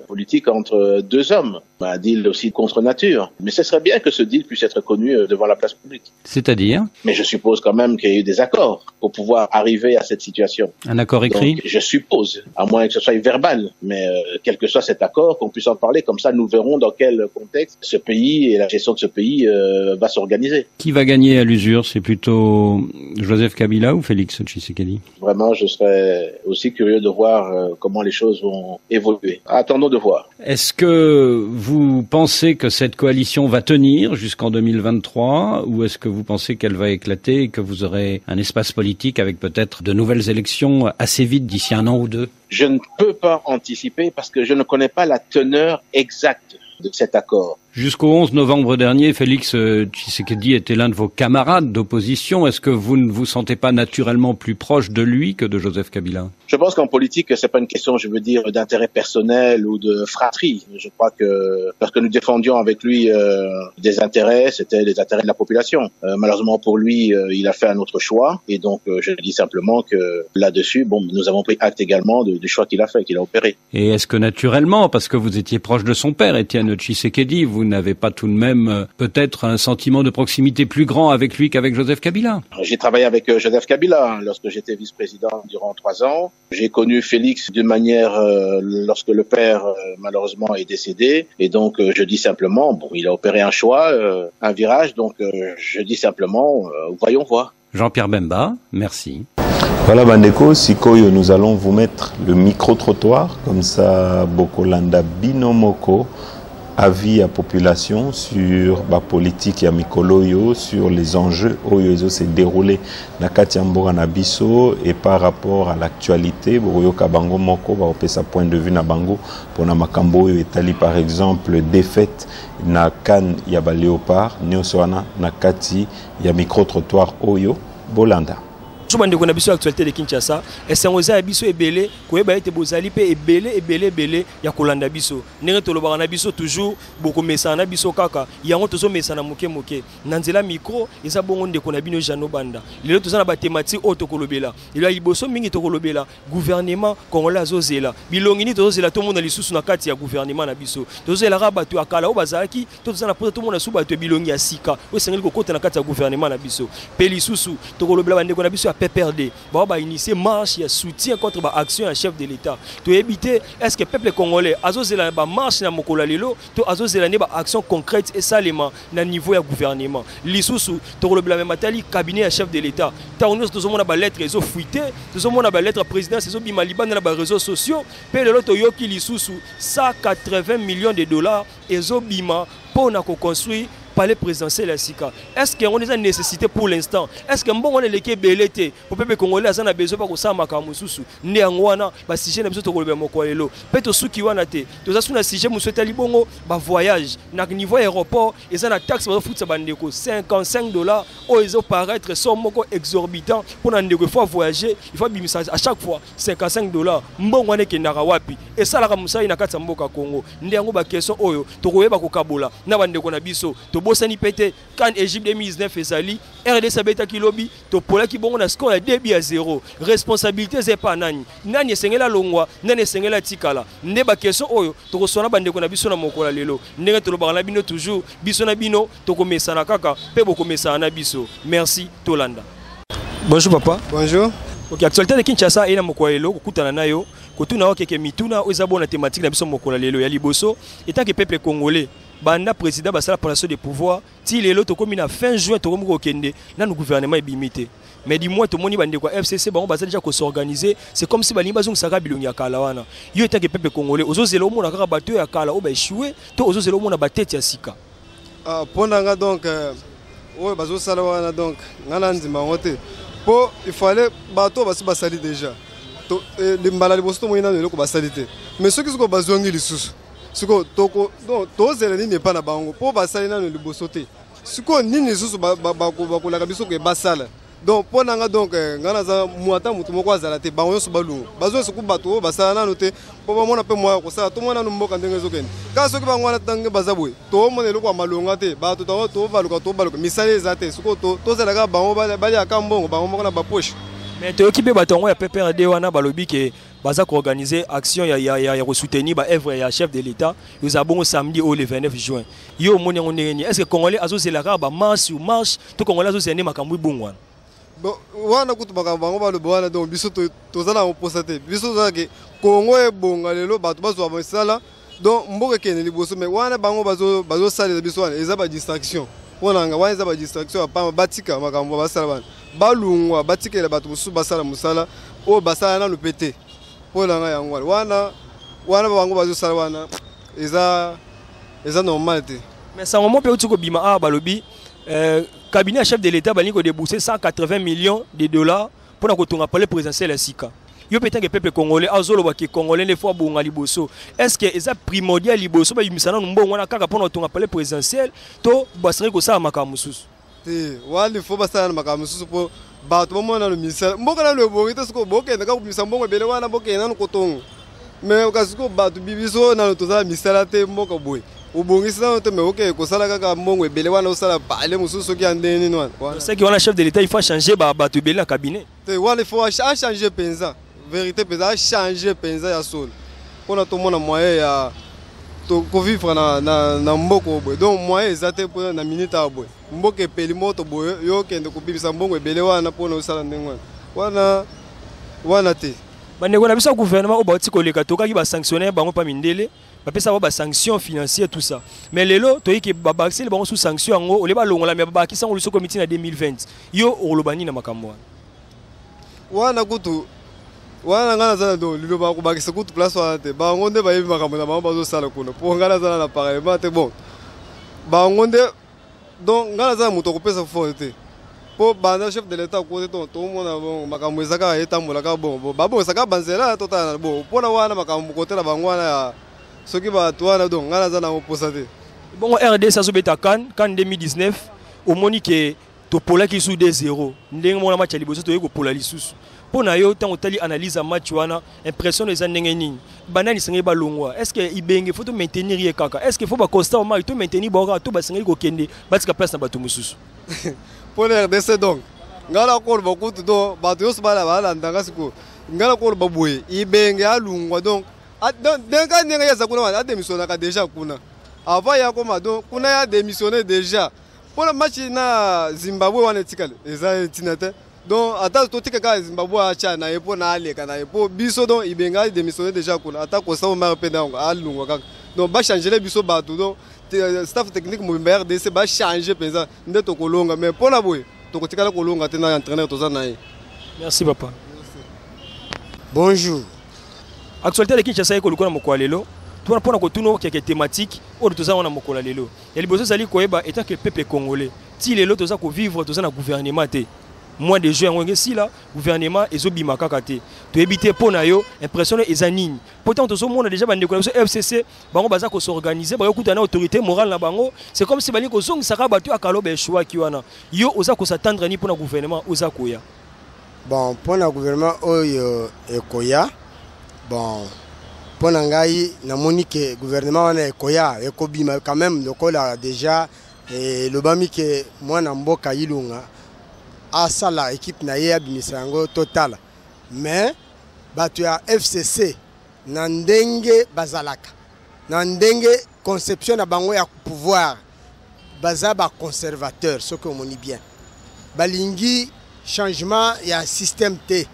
politique entre deux hommes, un deal aussi contre nature. Mais ce serait bien que ce deal puisse être connu devant la place publique. C'est-à-dire? Mais je suppose quand même qu'il y a eu des accords pour pouvoir arriver à cette situation. Un accord écrit? Donc, je suppose, à moins que ce soit verbal, mais quel que soit cet accord, qu'on puisse en parler, comme ça nous verrons dans quel contexte ce pays et la gestion de ce pays va s'organiser. Qui va gagner à l'usure? C'est plutôt Joseph Kabila ou Félix Tshisekedi? Vraiment, je serais aussi curieux de voir comment les choses vont évoluer. Attendons de voir. Est-ce que Vous pensez que cette coalition va tenir jusqu'en 2023 ou est-ce que vous pensez qu'elle va éclater et que vous aurez un espace politique avec peut-être de nouvelles élections assez vite d'ici un an ou deux? Je ne peux pas anticiper parce que je ne connais pas la teneur exacte de cet accord. Jusqu'au 11 novembre dernier, Félix Tshisekedi était l'un de vos camarades d'opposition. Est-ce que vous ne vous sentez pas naturellement plus proche de lui que de Joseph Kabila? Je pense qu'en politique, c'est pas une question, je veux dire, d'intérêt personnel ou de fratrie. Je crois que parce que nous défendions avec lui des intérêts, c'était les intérêts de la population. Malheureusement pour lui, il a fait un autre choix. Et donc, je dis simplement que là-dessus, bon, nous avons pris acte également du choix qu'il a fait, qu'il a opéré. Et est-ce que naturellement, parce que vous étiez proche de son père, Étienne Tshisekedi, vous n'avez pas tout de même peut-être un sentiment de proximité plus grand avec lui qu'avec Joseph Kabila? J'ai travaillé avec Joseph Kabila lorsque j'étais vice-président durant 3 ans. J'ai connu Félix d'une manière lorsque le père malheureusement est décédé. Et donc je dis simplement, bon, il a opéré un choix, un virage. Donc je dis simplement, voyons voir. Jean-Pierre Bemba, merci. Voilà Bandeko, Sikoyo, nous allons vous mettre le micro-trottoir, comme ça Bokolanda Binomoko, avis à population sur la politique ya mikoloyo, sur les enjeux oyo s'est déroulé na Katiambora na biso et par rapport à l'actualité, Boroyo Kabango Moko va opérer sa point de vue na bango pour na makambo yo etali par exemple défaite na Kan ya ba Léopard, Neosoana na Kati ya micro-trottoir oyo Bolanda. Je bande kona biso actualité de Kinshasa esengoza ya biso ebele koyeba ete bozali pe ebele ya kolanda biso ndenge tolobaka na biso toujours bokomesa na biso kaka yango tozomesa na moke na nzela micro eza bongo ndeko na bino Jano Banda lelo tozana ba thématique o tokolobela lelo liboso mingi tokolobela gouvernement congolais azozela bilongini tozozela to mona lisusu na kati ya gouvernement na biso tozozela ka bato akala o bazalaki tozana poto to mona su bato bilongi ya sika o sengeli kokota na kati ya gouvernement na biso pe lisusu tokolobela bandeko na biso PPRD, ba initier marche ya soutien contre ba action à chef de l'État. To éviter est-ce que peuple congolais azozela ba marche na mokola lelo to azozela ne ba action concrète et salement na niveau ya gouvernement. Lisusu to le blâme matali cabinet à chef de l'État. Ta on to zomona ba lettre ezo fuité, to zomona ba lettre président ezo bima liban na ba réseaux sociaux, pe lelo to yoki lisusu 180 millions de dollars ezo bima pour na ko construire palais présidentiel à Sika. Est-ce qu'on a une nécessité pour l'instant? Est-ce que bon on est l'équipe belleté pour peuple congolais ça a besoin pas que ça makamususu né angwana ba sujet na biso to kolobela mokolelo peto suki wana te to za suna sujet mu souhaiter libongo ba voyage na niveau aéroport et ça na taxe ba foutsa bandeko $55 o ils paraître somme moko exorbitant pour na ndeko faut voyager il faut bimisa à chaque fois $55 mbongo wana ke ndaka wapi et ça la kamusai na katsa mboka Congo ndengo ba question oyo to koyeba ko kabola na bandeko na biso to bosani pete quand Égypte 2019 ezali RDC beta kilobi to pola ki bongo na score ya 2-0 responsabilité c'est pas nani esengela longwa nani esengela tikala nde ba question oyo to kosona bandeko na biso na mokola lelo ndenge to lobaka na bino toujours biso na bino to komesa na kaka pe bokomesa na biso merci Tolanda. Bonjour papa. Bonjour. OK, actualité de Kinshasa ina mokola lelo kokutana nayo kotuna okeke mituna oza bona thématique na biso mokola lelo ya liboso etant que peuple congolais banda président basala passation de pouvoir ti lelo to komi na fin juin to komi ko kende na no gouvernement ebimité mais du moins to moni bande kwa FCC bango bazali déjà ko s'organiser c'est comme si bali bazong saka bilongi ya kala wana yo etant que peuple congolais ozozela o mona kaka bato ya kala o ba échouer to ozozela o mona batete ya sika pondanga donc o bazo sala wana donc ngana nzima ngote po il fallait bato basi basali déjà to le mbala liboso to moyina lelo ko basali te mais ceux qui sont bazongi lisusu siko toko donc tozela nini pa na bango po basali nano liboso te siko nini lisusu bakolaka biso ke basala donc po nanga donc ngana za muata mutu moko azala te bango yoso balungu bazo siku bato basala nano te po bamona pe moya ko sala to mona no mboka ndenge zokende ka soki bango wana tange bazabwe to mona eloko malonga te bato to baluka misale ezate siko tozela ka bango bali akambongo bango moko na bapoche. Mais tu occupé batongo ya PPRD wana balobi ke baza ko organiser action ya soutenir ba œuvre ya chef de l'État nous avons samedi au le 29 juin yo moni ngoni est-ce que congolais azozela ka ba marche sur marche to congolais azozene makambu bungwana bon wana kutu bango balobi wana donc biso tozala opposate biso zake Congo ebonga lelo bato bazwa basala donc mboka kene liboso mais wana bango bazo sala biso wana eza ba distraction ponanga wana eza ba distraction apa batika makambo basala bana balungwa batikela bato musu basala musala o basala na lupete ponanga yango wana bango bazosala wana eza eza normal te. Mais ça moment peut tu ko bima a balobi cabinet chef de l'état bali ko débourser 180 millions de dollars pour ko tonga palais présidentiel à Sika. Yo peut-être que peuple congolais azolo ba ki congolais les fois bonga liboso. Est-ce que eza primordial liboso ba yimisana mbongo wana kaka pour tonga palais présidentiel to basere ko sa makamususu. Te wali fo basana makamususu po bato bomona no misala. Mboka na lo borite siko boke ndaka ko misa mbongo bele wana boke na ko tongo. Mais kasiko bato bibiso na to za misala te mboka boy. Ubongisa te me oke ko sala kaka mbongo ebele wana osala pale mususu ki andeni nwana. C'est que wana chef de l'état il faut changer bato ebele na cabinet. Te wali fo changer penza. Vérité penza changer penza ya solo. Pona to mona moyen ya to ko vivre na mboko boy. Donc moyen ezate po na minute boy. Mboka epeli moto boy yo kende ko bibisa mbongo ebele wana pona osala ndengwana. Wana te. Bandeko na biso gouvernement obauti koleka toka ki ba sanctionner bango pa mindele. Bapesa ba sanction financière tout ça. Mais lelo to yiki ba baxel bango sous sanction ngo ole ba longola mais ba ki sango le comité na 2020. Yo olobani na makambo wana kutu wana ngana zana do lilo ba ko bakisa kutu place wana te ba ngonde ba yebi makambo na bango bazo sala kuna po ngana zana na parlement te bon ba ngonde donc ngana zana muto ko pesa forte po banda chef de l'état ko te to mona bon makambo ezaka etambola ka bon ba bon saka banzela totala bon pona wana makambo ko te la bangwana ya soki ba toana donc ngana zana oposa te bon RDC azobeta kan 2019 au moni que to pola ki sous 2-0 ndenge mona match liboso to yeko pola lisusu pona yo tango tali analyse match wana impression les ndenge nini banani sengeli ba longwa est-ce que ibenge faut to maintenir ye kaka est-ce que faut ba constant ma to maintenir ba to ba sengeli ko kende batika place na bato mususu pour RDC donc ngala ko ba kutu do bato yo sbala bala ndanga siku ngala ko ba boye ibenge alungwa donc denga ndenga ya zakuna wa démissionner ka déjà kuna avant ya koma donc kuna ya démissionner déjà pour le match na Zimbabwe wana tikale eza tinate donc ata to tika Zimbabwe acha na epo na ale kana epo biso donc ibenga démissionner déjà kuna ata ko sa ma rependa alungwa kaka donc ba changer les biso bato donc staff technique mo RDC ba changer penza nde to kolonga mais pour la boye to ko tikala kolonga te na entraîneur to za na. Merci papa. Bonjour. Actualité de Kinshasa eko lukona mokwalelo toi pona ko tuno quelque thématique au toza wana mokola lelo ya liboso sali koyeba étant que peuple congolais ti lelo toza ko vivre toza na gouvernement te mois de juin ngenge si la gouvernement ezobima kaka te to ebité pona yo impression ezanini pourtant tozo mona déjà bande ko FCC bango baza ko s'organiser ba yokuta na autorité morale na bango c'est comme si bali ko zong saka batu akaloba choix ki wana yo oza ko s'attendre ni pona gouvernement oza koya bon pona gouvernement oyo ekoya bon pour ngai namoni que gouvernement wana ekoya ekobima quand même lokola déjà le bami que moi na mboka ilunga asala équipe na ye abimisango total mais batu ya FCC na ndenge bazalaka na ndenge conception na bango ya pouvoir baza ba conservateur ce que moni bien balingi changement ya système T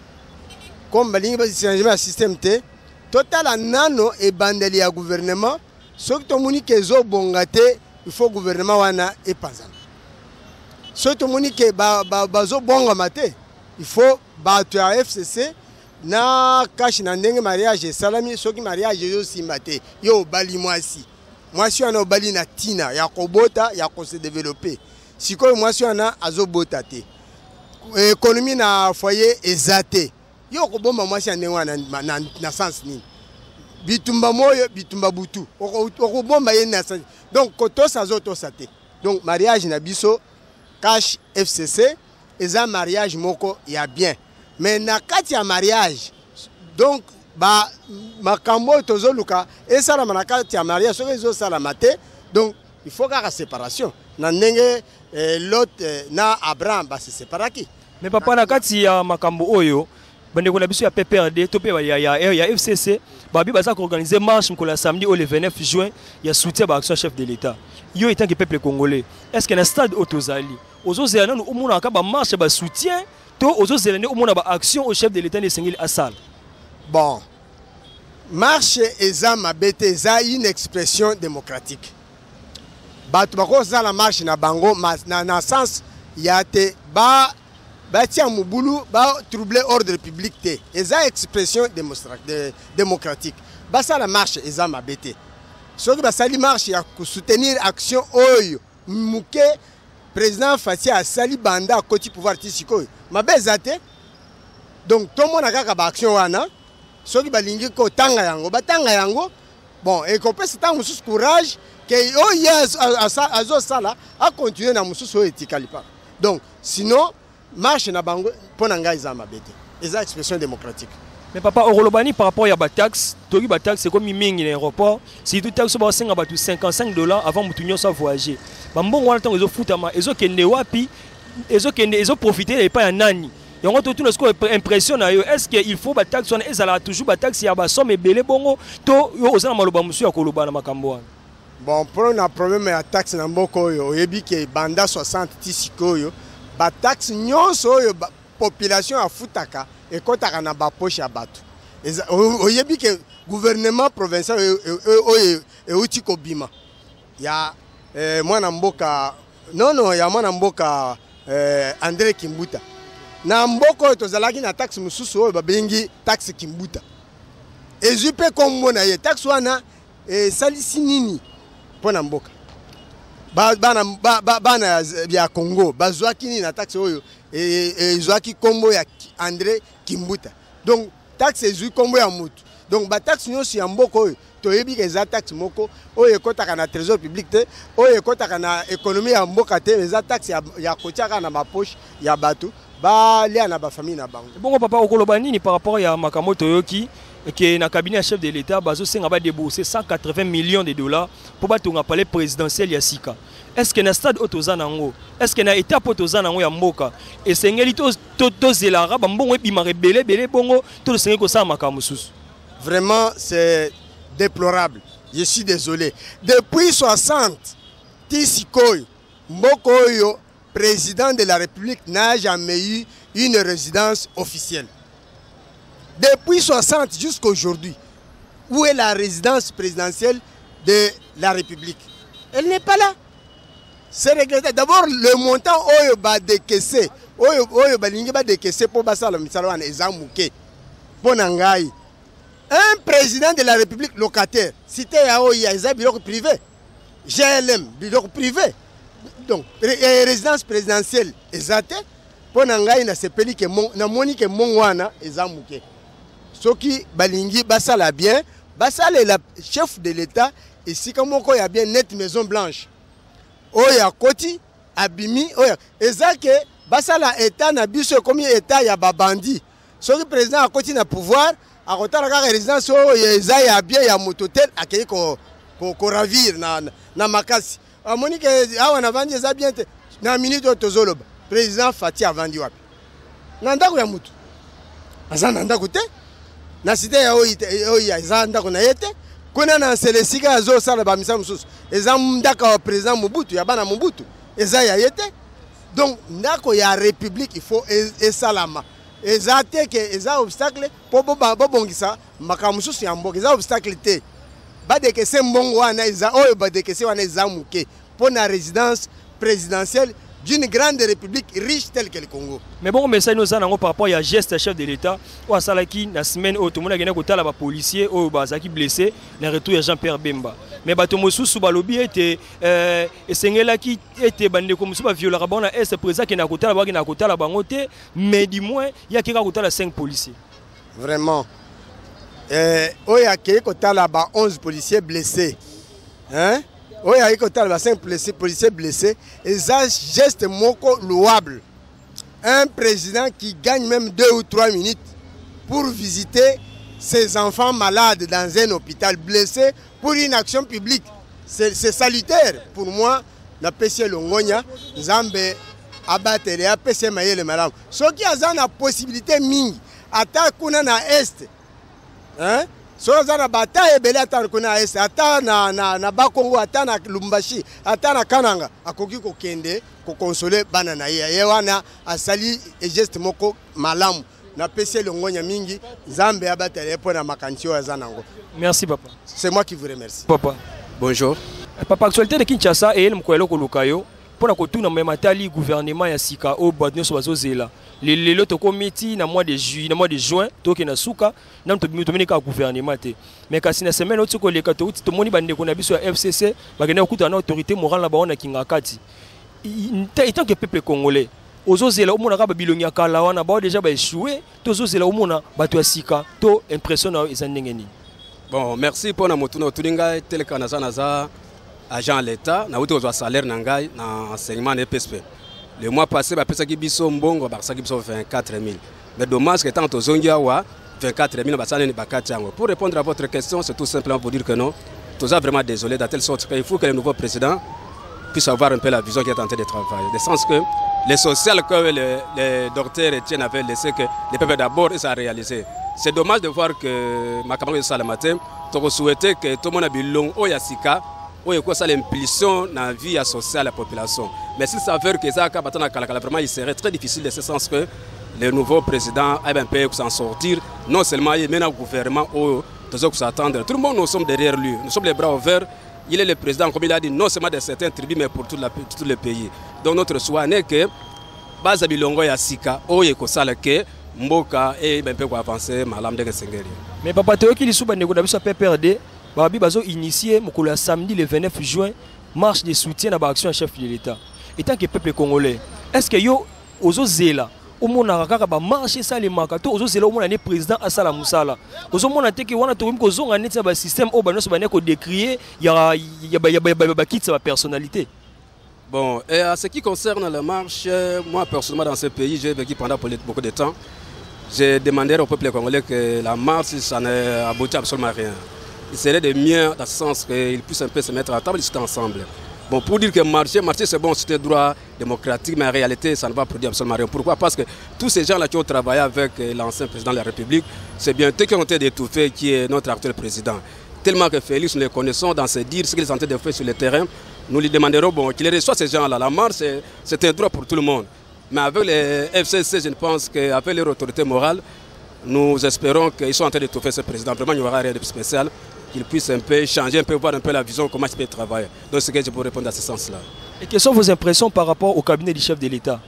comme balingi ba changement ya système T total nano et bandeli ya gouvernement ce que tomoni ke zo bongate il faut gouvernement wana et panzana ce que tomoni ke bazo bonga mate il faut ba tu à FCC na cash na ndenge mariage salami soki mariage yo simbate yo bali mwasi wana bali na tina ya kobota ya ko se développer sikoyo mwasi wana azobota te économie na foyer ezate yo ko bomba mwasi ande wana na sens nini bitumba moyo bitumba butu ko bomba ye na sens donc koto sazoto sate donc mariage na biso cash FCC eza mariage moko ya bien mais na kati ya mariage donc ba makambo tozoluka esala na kati ya mariage so ezo sala mate donc il faut ka séparation na ndenge l'autre na Abraham ba se séparaki mais papa na kati ya makambo oyo bandeko na biso ya PPRD to pe ya FCC babi baza ko organiser marche mkola samedi au le 29 juin ya soutien ba action chef de l'état yo étant que peuple congolais est-ce que na stade Otozali ozozela no omona ka ba marche ba soutien to ozozela ne omona ba action au chef de l'état ne sengeli asal bon marche eza mabete eza une expression démocratique batu bako za la marche na bango na sens ya te ba tia mubulu ba troubler ordre public te eza expression démocratique ba ça la marche eza mabete soki basali marche ya soutenir action oyo muke président Fassi asali banda akoti pouvoir ti sikoyo mabe eza te. Donc tomona kaka ba action wana soki balingi ko tanga yango batanga yango bon et kopesa tango mususu courage que oyo azosala a continuer na mususu oyo etikali pa. Donc sinon marche na bango pona ngai za mabete eza expression démocratique. Mais papa Orolobani par rapport à la taxe, togi ba taxe c'est comme mingi l'aéroport, si tout taxe ba 55 $, avant mutunyo sa voyager. Ba mbongo wana tango ezo futama, ezo kende wapi, ezo profiter et pas ya nani. Et on tout ce qui impressionne est-ce qu'il faut ba taxe wana ezala toujours ba taxe ya ba somme ebele bongo to yo ozana maloba musu ya koloba na makambo wana. Bon, pour un problème à taxe na mboko oyo, oyebi ke banda 60 tisikoyo, ba taxe nyonso oyo population a futaka et kotaka na ba poche ya bato. Oyebi ke gouvernement provincial oyo euti kobima. Ya mwana mboka ya mwana mboka André Kimbuta. Na mboko oyo tozalaki na taxe mususu oyo babengi taxe Kimbuta. Ezupe kombo na ye taxe wana salisi nini pona mboka. Bana ya Congo bazwaki ni na taxe oyo ezwaki kombo ya André Kimbuta. Donc taxe ezwi kombo ya mutu. Donc ba taxe nyonso ya mboka oyo toyebi ke za taxe moko oyo ekotaka na trésor public te oyo ekotaka na économie ya mboka te eza taxe ya kotiaka na mapoche ya bato ba lia na ba famille na bango. Bongo papa okoloba nini par rapport ya makambo toyoki que na cabinet chef de l'État bazo senga ba débourser 180 millions de $, pour batonga palais présidentiel ya sika. Est-ce que na stade otozanango, est-ce que na étape otozanango ya mboka et sengeli to zelara ba mbongo ebima belé bongo to sengi ko sa makambo susu. Vraiment c'est déplorable. Je suis désolé. Depuis 60 tisikoy mboko yo président de la République n'a jamais eu une résidence officielle. Depuis 60 jusqu'à aujourd'hui, où est la résidence présidentielle de la République? Elle n'est pas là. C'est regrettable. D'abord, le montant oyo ba décaissé, oyo ba lingi ba décaissé pour basala misalo wana ezamouké. Ponangai. Un président de la République locataire, cité ya oyo ya biloko privé. GLM, biloko privé. Donc, résidence présidentielle ezate ponangai na sepeli ke na moni ke mongwana ezamouké. Soki balingi basala bien, basala la chef de l'État ici comme il y a bien net Maison Blanche. Oya koti abimi oya ezake basala état na biso comme état ya babandi. Soki président a koti na pouvoir, a kotala ka résidence oya ezaya bien ya mototel akei ko ravir na makasi. Amoni ke awa na vandi eza bien te na minute tozoloba. Président Fati a vendu wapi? Nanda ko ya mutu. Azana nanda ko te. Na cité ya oya ezanda ko na yete kuna na selesika azo sala ba misa mususu ezamdaka président Mobutu ya bana Mobutu eza ya yete. Donc ndako ya république il faut esalama ezate ke eza obstacle po bongisa makamususu ya mboka eza obstacle te ba de ke mbongo wana eza oyo ba de ke wana eza muke pour na résidence présidentielle d'une grande république riche telle que le Congo. Mais bon, message nous a par rapport à geste chef de l'État ou à Salaki la semaine où tout le monde a gagné côté la policier ou bazaki blessé le retour de Jean-Pierre Bemba. Mais batomosu sous balobi était sengela qui était bandé comme sous violer rabona est présent qui n'a côté la bagina côté la bangote mais du moins il y a qui a côté la 5 policiers. Vraiment. Oya qui côté la ba 11 policiers blessés. Hein? Oui, il y a 5 policiers blessés. Et ça, geste moko louable. Un président qui gagne même 2 ou 3 minutes pour visiter ses enfants malades dans un hôpital blessé pour une action publique. C'est salutaire. Pour moi, la PC Longonia, Zambé, Abatere, PC Maye le Malam. Ce qui a la possibilité mingi, attaque na Est. Hein? Soza na bataille belé ata kuna ese ata na Bakongo ata na Lumbashi ata na Kananga akoki ko kende ko consoler bana na ye wana asali geste moko malamu na pese longonya mingi Nzambe abatele pona makanti oyo azanango. Merci papa. C'est moi qui vous remercie. Papa. Bonjour. Papa, actualité de Kinshasa et le mkwelo ko lukayo pour la kotu na matali gouvernement ya sika o badne so bazozela les loto committee na mois de juillet na mois de juin to ke na suka na to bimi ka gouvernement te mais kasi na semaine autre ko le kato to moni bande ko na biso ya FCC bagena okuta na autorité morale na baona kinga kati tant que peuple congolais ozozela omona ka babilongi akala wana ba déjà ba échoué tozozela omona bato ya sika to impression na eza ndengeni. Bon, merci pour na motuna tulinga teleka na za agent l'État na uto salaire na ngai na enseignement de PSP. Le mois passé ba pesa ki biso mbongo ba pesa ki biso 24 000. Mais dommage que tant tozongia wa 24 000 ba sala ni bakati yango. Pour répondre à votre question, c'est tout simplement pour dire que non, toza vraiment désolé de telle sorte qu'il faut que le nouveau président puisse avoir un peu la vision qu'il est en train de travailler. De sens que les social que les docteurs Etienne avaient laissé que les peuples d'abord et ça a réalisé. C'est dommage de voir que ma camarade de Salamatin, tu souhaitais que tout le monde a bilong au Yassika, où il y a l'impulsion dans la vie sociale de la population. Mais s'il s'avère que ça, vraiment, il serait très difficile de ce sens que le nouveau président a un peu s'en sortir. Non seulement il mène un gouvernement où tout le monde, nous sommes derrière lui. Nous sommes les bras ouverts. Il est le président, comme il a dit, non seulement de certains tribus, mais pour tout le pays. Donc notre choix n'est que Baza Bilongo Yassika, où il y a Mboka et ben peu avancer malam de Sengeri. Mais papa Théo qui lisou bandeko dabiso PPRD, babi bazo initié mokolo samedi le 29 juin marche de soutien à l'action chef de l'État. Et tant que peuple congolais, est-ce que yo ozo zela au mona kaka ba marcher ça les makato ozo zela au mona né président Asala Moussala. Ozo mona te ki wana to ko zonga net ba système au bano so bane ko décrier ya kitsa ba personnalité. Bon, et à ce qui concerne la marche, moi personnellement dans ce pays, j'ai vécu pendant beaucoup de temps. J'ai demandé au peuple congolais que la marche, ça n'aboutit absolument à rien. Il serait de mieux dans ce sens qu'ils puissent un peu se mettre à table et discuter ensemble. Bon, pour dire que marcher c'est bon, c'est un droit démocratique, mais en réalité, ça ne va produire absolument rien. Pourquoi? Parce que tous ces gens-là qui ont travaillé avec l'ancien président de la République, c'est bien eux qui ont été d'étouffer, qui est notre actuel président. Tellement que Félix, nous les connaissons dans ses dires, ce qu'ils sont en train de faire sur le terrain, nous lui demanderons bon, qu'il reçoive ces gens-là. La marche, c'est un droit pour tout le monde. Mais avec les FCC, je pense qu'avec leur autorité morale, nous espérons qu'ils sont en train de tout faire ce président. Vraiment, il n'y aura rien de spécial, qu'il puisse un peu changer, un peu voir un peu la vision, comment il peut travailler. Donc, c'est ce que je peux répondre à ce sens-là. Et quelles sont vos impressions par rapport au cabinet du chef de l'État?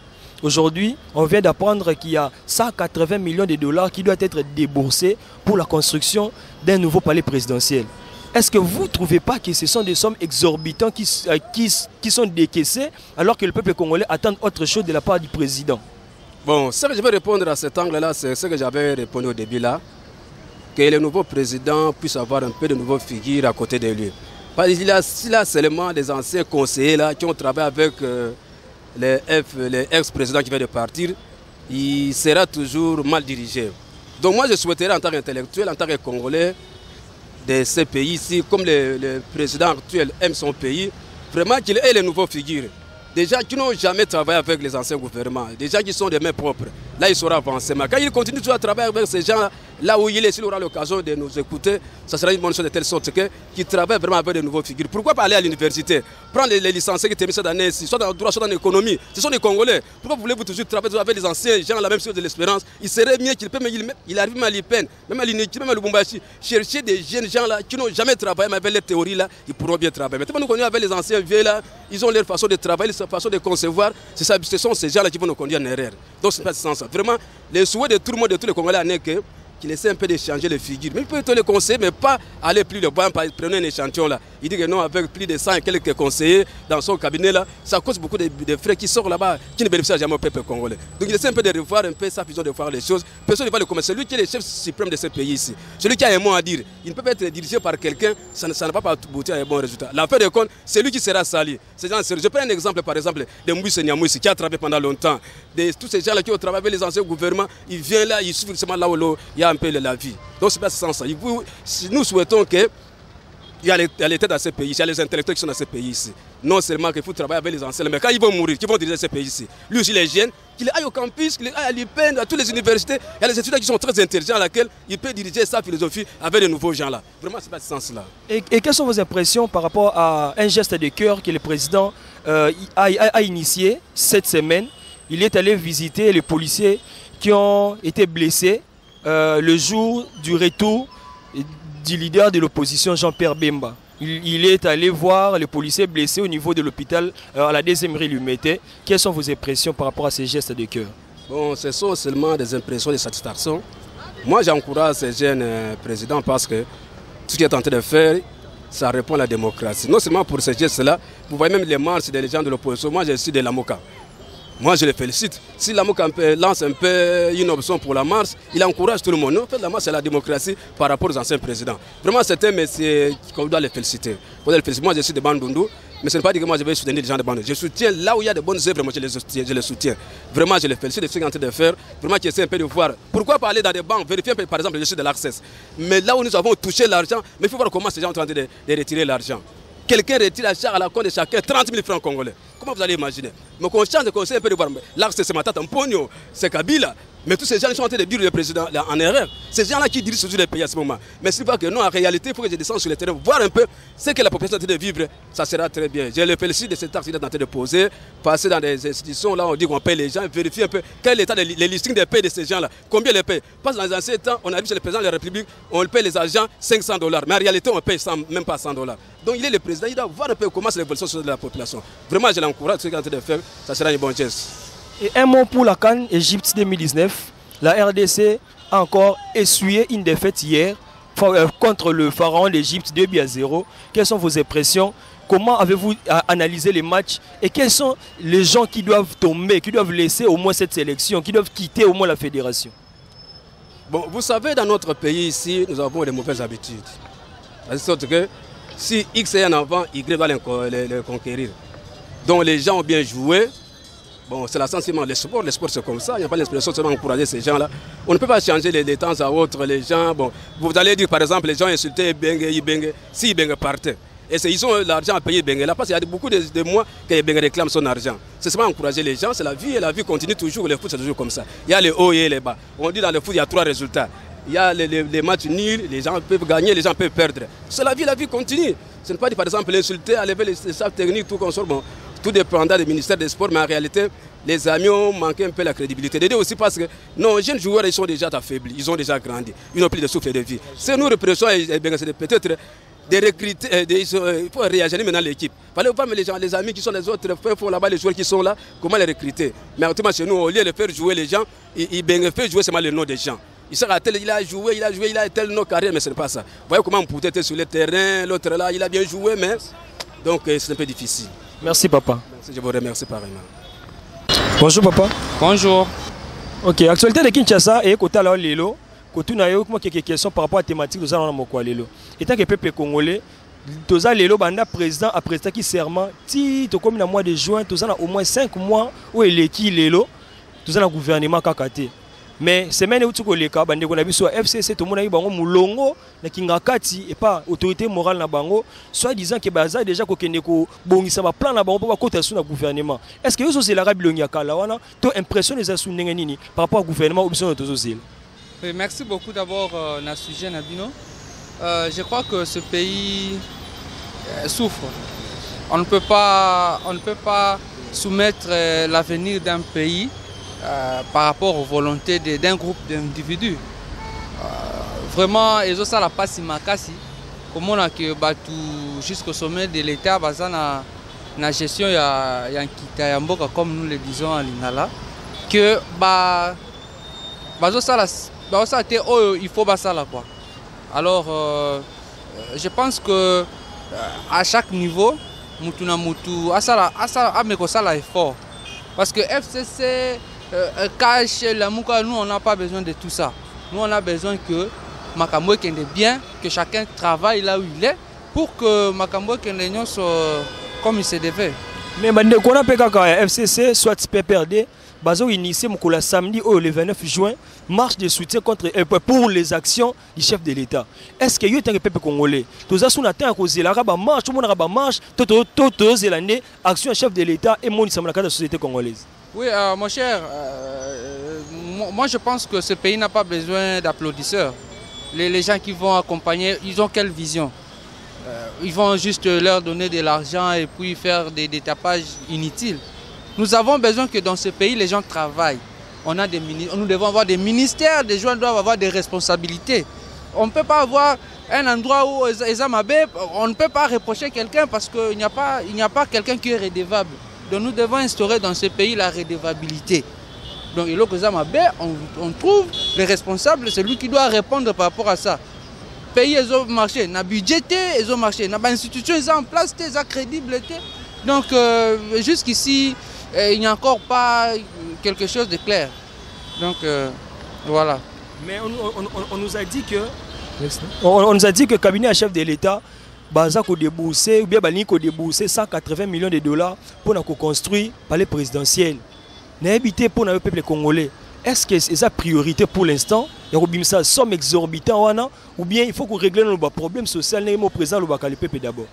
Aujourd'hui, on vient d'apprendre qu'il y a 180 millions de dollars qui doivent être déboursés pour la construction d'un nouveau palais présidentiel. Est-ce que vous ne trouvez pas que ce sont des sommes exorbitantes qui sont décaissées alors que le peuple congolais attend autre chose de la part du président? Bon, ce que je vais répondre à cet angle-là, c'est ce que j'avais répondu au début là, que le nouveau président puisse avoir un peu de nouvelles figures à côté de lui. Parce qu'il a seulement des anciens conseillers là, qui ont travaillé avec les ex-présidents qui viennent de partir, il sera toujours mal dirigé. Donc moi je souhaiterais en tant qu'intellectuel, en tant que Congolais, de ces pays ici, comme le président actuel aime son pays, vraiment qu'il ait les nouveaux figures. Des gens qui n'ont jamais travaillé avec les anciens gouvernements, des gens qui sont des mains propres. Là, il saura avancer. Mais quand il continue toujours à travailler avec ces gens, là où il est, s'il aura l'occasion de nous écouter, ça sera une bonne chose de telle sorte qu'il travaille vraiment avec de nouveaux figures. Pourquoi pas aller à l'université? Prendre les licenciés qui terminent cette année, soit dans le droit, soit dans l'économie. Ce sont des Congolais. Pourquoi voulez-vous toujours travailler avec les anciens gens, la même chose de l'espérance? Il serait mieux qu'il peut, il arrive même à l'IPEN, même à l'INEKI, même à Lubumbashi, chercher des jeunes gens là qui n'ont jamais travaillé, mais avec les théories là, ils pourront bien travailler. Maintenant, nous connaissons avec les anciens vieux là, ils ont leur façon de travailler, leur façon de concevoir. Ce sont ces gens là qui vont nous conduire en erreur. Donc, c'est pas ce sens. Vraiment, les souhaits de tout le monde, de tous les Congolais, n'est que qu'il essaie un peu de changer les figures. Mais il peut les conseiller, mais pas aller plus loin, prenez un échantillon là. Il dit que non, avec plus de 100 et quelques conseillers dans son cabinet là, ça cause beaucoup de frais qui sortent là-bas, qui ne bénéficient jamais au peuple congolais. Donc il essaie un peu de revoir un peu sa vision de voir les choses. Personne ne va le commencer. Celui qui est le chef suprême de ce pays ici, celui qui a un mot à dire, il ne peut pas être dirigé par quelqu'un, ça ne va pas aboutir à un bon résultat. L'affaire de compte, c'est lui qui sera sali. Je prends un exemple par exemple de Mbouisse Niamouissi qui a travaillé pendant longtemps. Tous ces gens-là qui ont travaillé avec les anciens gouvernements, ils viennent là, ils suivent seulement là où il y a un peu la vie. Donc c'est pas ce sens. Nous souhaitons que il y a l'État dans ce pays, il y a les intellectuels qui sont dans ce pays ici. Non seulement qu'il faut travailler avec les anciens, mais quand ils vont mourir, qui vont diriger ce pays ici. Lui aussi les jeunes, qu'il aille au campus, qu'il aille à l'IPEN, à toutes les universités, il y a les étudiants qui sont très intelligents à laquelle il peut diriger sa philosophie avec les nouveaux gens là. Vraiment c'est pas ce sens là. Et quelles sont vos impressions par rapport à un geste de cœur que le président a initié cette semaine? Il est allé visiter les policiers qui ont été blessés le jour du retour du leader de l'opposition Jean-Pierre Bemba. il est allé voir les policiers blessés au niveau de l'hôpital à la 2e rue Lumete. Quelles sont vos impressions par rapport à ces gestes de cœur? Bon, ce sont seulement des impressions de satisfaction. Moi, j'encourage ces jeunes présidents parce que tout ce qu'il est en train de faire, ça répond à la démocratie. Non seulement pour ces gestes-là, vous voyez même les marches des gens de l'opposition. Moi, je suis de l'Amoka. Moi, je les félicite. Si l'Amoka lance un peu une option pour la marche, il encourage tout le monde. En fait, la marche, c'est la démocratie par rapport aux anciens présidents. Vraiment, c'est un monsieur qu'on doit les féliciter. Moi, je suis de Bandundu, mais ce n'est pas dire que moi, je vais soutenir les gens de Bandundu. Je soutiens là où il y a de bonnes œuvres, moi, je les soutiens. Vraiment, je les félicite de ce qu'ils sont en train de faire. Vraiment, qui essaient un peu de voir. Pourquoi pas aller dans des banques, vérifier un peu, par exemple, le registre de l'Access. Mais là où nous avons touché l'argent, mais il faut voir comment ces gens sont en train de retirer l'argent. Quelqu'un retire à la compte de chacun 30 000 francs congolais. Comment vous allez imaginer? Mais qu'on change de conseil un peu de voir. L'Axe, c'est Matata Mpogno, c'est Kabila. Mais tous ces gens sont en train de dire le président en erreur. Ces gens-là qui dirigent toujours les pays à ce moment. Mais c'est pas que non, en réalité, il faut que je descende sur le terrain, voir un peu ce que la population est en train de vivre. Ça sera très bien. Je le félicite de cet acte qu'il est en train de poser. Passer dans des institutions, là, on dit qu'on paye les gens, vérifier un peu quel est l'état des listings des pays de ces gens-là. Combien les payent? Parce que dans les anciens temps, on arrive chez le président de la République, on paye les agents $500. Mais en réalité, on paye même pas $100. Donc il est le président, il doit voir un peu comment c'est l'évolution de la population. Vraiment, je l'encourage, ce qu'il est en train de faire, ça sera une bonne geste. Et un mot pour la CAN Égypte 2019. La RDC a encore essuyé une défaite hier contre le pharaon d'Égypte 2-0. Quelles sont vos impressions? Comment avez-vous analysé les matchs? Et quels sont les gens qui doivent tomber, qui doivent laisser au moins cette sélection, qui doivent quitter au moins la fédération? Bon, vous savez, dans notre pays ici, nous avons des mauvaises habitudes. De sorte que si X est en avant, Y va les conquérir. Donc les gens ont bien joué. Bon, c'est l'essentiellement le sport c'est comme ça, il n'y a pas l'inspiration seulement d'encourager ces gens-là. On ne peut pas changer de temps à autre les gens. Bon, vous allez dire par exemple, les gens insultaient Ibenge, si Ibenge partait. Et ils ont l'argent à payer Ibenge là, parce qu'il y a beaucoup de mois que Ibenge réclame son argent. C'est seulement encourager les gens, c'est la vie et la vie continue toujours, le foot c'est toujours comme ça. Il y a les hauts et les bas. On dit dans le foot il y a 3 résultats. Il y a les matchs nuls, les gens peuvent gagner, les gens peuvent perdre. C'est la vie continue. Ce n'est pas dit par exemple l'insulter, à lever les staffs techniques, tout comme ça. Bon, tout dépendra du ministère des Sports, mais en réalité, les amis ont manqué un peu la crédibilité. D'aider aussi parce que nos jeunes joueurs, ils sont déjà affaiblis, ils ont déjà grandi, ils n'ont plus de souffle de vie. Si nous représentons, c'est peut-être de recruter, il faut réagir maintenant l'équipe. Il fallait voir les amis qui sont les autres, il faut là-bas les joueurs qui sont là, comment les recruter. Mais autrement, chez nous, au lieu de faire jouer les gens, ils fait jouer seulement le nom des gens. Il a joué, il a tel nom carrière, mais ce n'est pas ça. Vous voyez comment on peut être sur le terrain, l'autre là, il a bien joué, mais donc c'est un peu difficile. Merci papa. Merci, je vous remercie pareillement. Bonjour papa. Bonjour. Ok, actualité de Kinshasa et côté là Lelo, côté na yo comment quelques questions par rapport à la thématique de ça dans mon Lelo. Étant que peuple congolais, toza Lelo banda président a prêté qui serment ti to comme na mois de juin, toza na au moins 5 mois où il est qui Lelo, toza na gouvernement kakate. Mais semaine où tu connais quand bande qu'on a vu sur FCC tout le monde a eu bango mulongo na kingakati et pas autorité morale na bango soit disant que baza déjà ko kende ko bongisa ba plan na bango pour côté sur na gouvernement. Est-ce que yo c'est l'arabe lonya kala wana to impression les asu ndenge nini par rapport au gouvernement ou bien to zil? Merci beaucoup d'abord na sujet Nabino. Je crois que ce pays souffre. On ne peut pas soumettre l'avenir d'un pays par rapport aux volontés d'un groupe d'individus. Vraiment, ils ont ça la passe makasi. Comme on a que jusqu'au sommet de l'État, la gestion Kitayamboka, comme nous le disons en Lingala, que il faut ça là quoi. Alors, je pense que à chaque niveau, mutu asala ameko sala effort. Parce que FCC cache la mouka, nous on n'a pas besoin de tout ça. Nous on a besoin que Makambo kende bien, que chacun travaille là où il est pour que Makambo kende soit comme il se devait. Mais bande qu'on a pekaka FCC soit PPRD bazo initié mukula samedi le 29 juin marche de soutien contre pour les actions du chef de l'État. Est-ce que yo tant que peuple congolais tous ça sous atteint cause la raba marche tout le monde raba marche tout l'année action chef de l'État et mon la la société congolaise? Oui, mon cher, moi je pense que ce pays n'a pas besoin d'applaudisseurs. Les gens qui vont accompagner, ils ont quelle vision? Ils vont juste leur donner de l'argent et puis faire des tapages inutiles. Nous avons besoin que dans ce pays, les gens travaillent. Nous devons avoir des ministères, des gens doivent avoir des responsabilités. On ne peut pas avoir un endroit où on ne peut pas reprocher quelqu'un parce qu'il n'y a pas quelqu'un qui est redevable. Donc nous devons instaurer dans ce pays la redevabilité. Donc on trouve les responsables, c'est lui qui doit répondre par rapport à ça. Pays ils ont marché, na budgété, ils ont marché, na institution ils ont en place, ils ont crédibilité. Donc jusqu'ici, il n'y a encore pas quelque chose de clair. Donc voilà. Mais on nous a dit que le cabinet à chef de l'État a déboursé 180 millions de dollars pour construire le palais présidentiel. N'a habité pour le peuple congolais. Est-ce que c'est sa priorité pour l'instant? Il y a une somme exorbitante ou bien il faut qu'on règle nos problèmes sociaux au présent le peuple d'abord.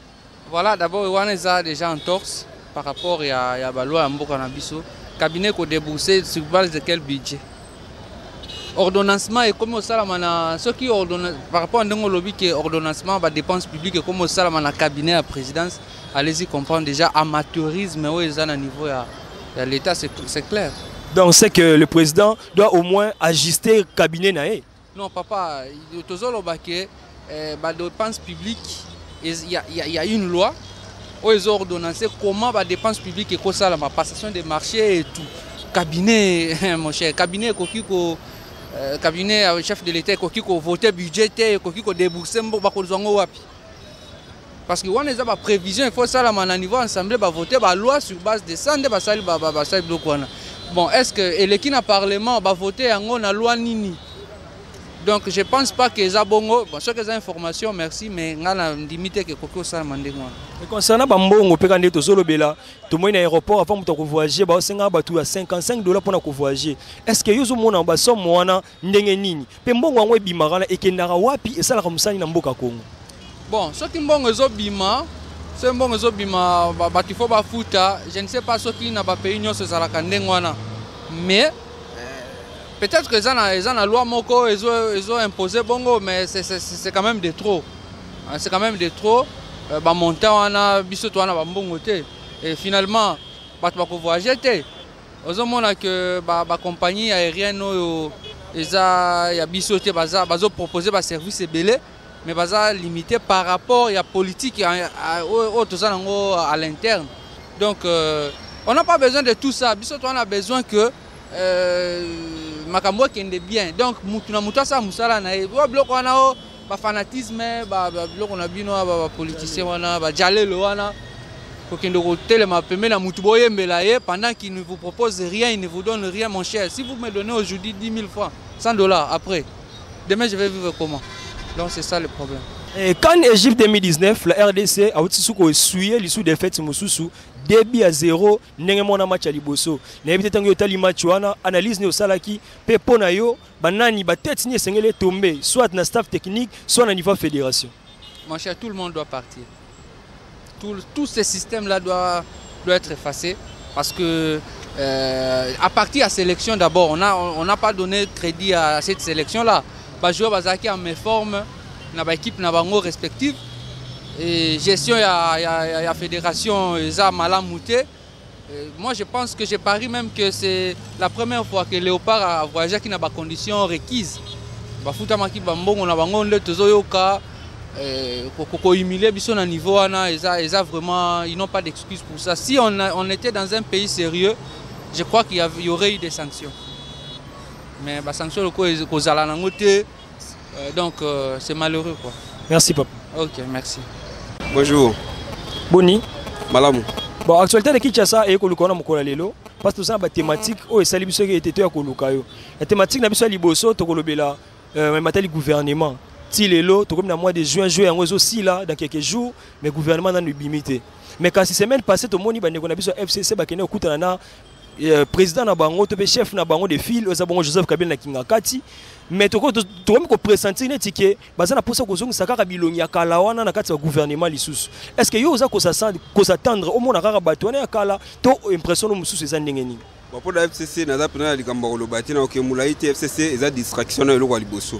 Voilà, d'abord il y a déjà en torse par rapport à la loi Mboka-Nabiso. Le cabinet qui a déboursé sur base de quel budget? Ordonnancement et comme ça, ce qui par rapport à l'ordonnancement, les dépenses publiques et comme ça, le cabinet à la présidence, allez-y comprendre déjà amateurisme au niveau de l'État, c'est clair. Donc c'est que le président doit au moins ajuster le cabinet. Non, papa, les dépenses publiques, il y a une loi où ils ont ordonnancé comment les dépenses publiques et comme ça, la passation des marchés et tout. Cabinet, mon cher, cabinet cabinet chef de l'État qui a voté budgétaire, qui a déboursé, parce que on a des prévisions, il faut ça à niveau assemblée voter la loi sur base de ça, bon, est-ce que l'équipe parlement va voter en la loi nini? Donc je ne pense pas que ça bongo, bon, ceux qui ont information, merci, mais on a limité que Koko ça m'a demandé. Concernant Bambongo, tout le monde aéroport avant de voyager, bah c'est à 55 $ pour voyager. Est-ce que vous avez un basson moana ndengenini? Pembongo angwe bimara et kendara wapi et ça la ramsani na mboka Congo. Bon, ce qui mbongo zobima, c'est mbongo zobima batifo ba futa, je ne sais pas ce qui n'a pas payé nyo ce sala kandengwana. Mais peut-être que ils ont la loi Moko, ils ont imposé bongo, mais c'est quand même de trop. C'est quand même de trop. Montant on a bisoto on a bongo té. Et finalement, pas voyager té. Aux hommes que la compagnie aérienne ils a bisoté bazo proposer ba service belé, mais baza limité par rapport à la politique à l'interne. Donc on n'a pas besoin de tout ça. Bisoto on a besoin que makambo kende bien. Donc mutuna mutasa musala na bloc wana ba fanatisme ba bloc on a bino ba politicien wana ba jalelo wana ko kende ko telema pembe na mutu boyembela ye pendant qu'il ne vous propose rien, il ne vous donne rien mon cher. Si vous me donnez aujourd'hui 10 000 francs, 100 $ après, demain je vais vivre comment? Donc c'est ça le problème. Et quand Égypte 2019, la RDC a essuyé l'issue des fêtes Moussousou, débit à 0, n'engmona match à liboso. N'habite tango yotali match wana, analyse ne osalaki, pe pona yo, banani ba tête ni sengele tomber, soit na staff technique, soit na niveau fédération. Mon cher, tout le monde doit partir. Tout ce système-là doit être effacé parce que à partir de la sélection d'abord, on n'a pas donné crédit à cette sélection-là. Les joueurs bazaki en mes formes, dans l'équipe respective. Et gestion de la fédération, ils ont mal mouté. Moi, je pense que je parie même que c'est la première fois que Léopard a voyagé qui n'a pas de conditions requises. Ils n'ont pas d'excuses pour ça. Si on était dans un pays sérieux, je crois qu'il y aurait eu des sanctions. Mais les sanctions, donc c'est malheureux, quoi. Merci papa. Ok, merci. Bonjour. Boni. Malamu. Bon, actualité de Kinshasa et Kolukona Mokola Lelo, parce que ça a thématique et ça libiso qui était à Kolukayo. La thématique n'a pas liboso to kolobela matali gouvernement. Ti lelo to comme dans mois de juin en aussi là dans quelques jours, mais gouvernement n'a nu bimité. Mais quand ces semaines passées to moni bande na biso FCC ba kene okutana na président na bango to be chef na bango de file Ozabongo Joseph Kabila na Kingakati. Mais tu as pressenti que bazana posa ko zonga sakaka bilongi ya kala wana na kati ya gouvernement lisusu. Est-ce que yo za ko s'attendre au mona kaka bato na kala to impression no mususu eza ndengeni? Ba pour la FCC na za pena likamba ko lobati na okemula ite FCC eza distraction na eloko liboso.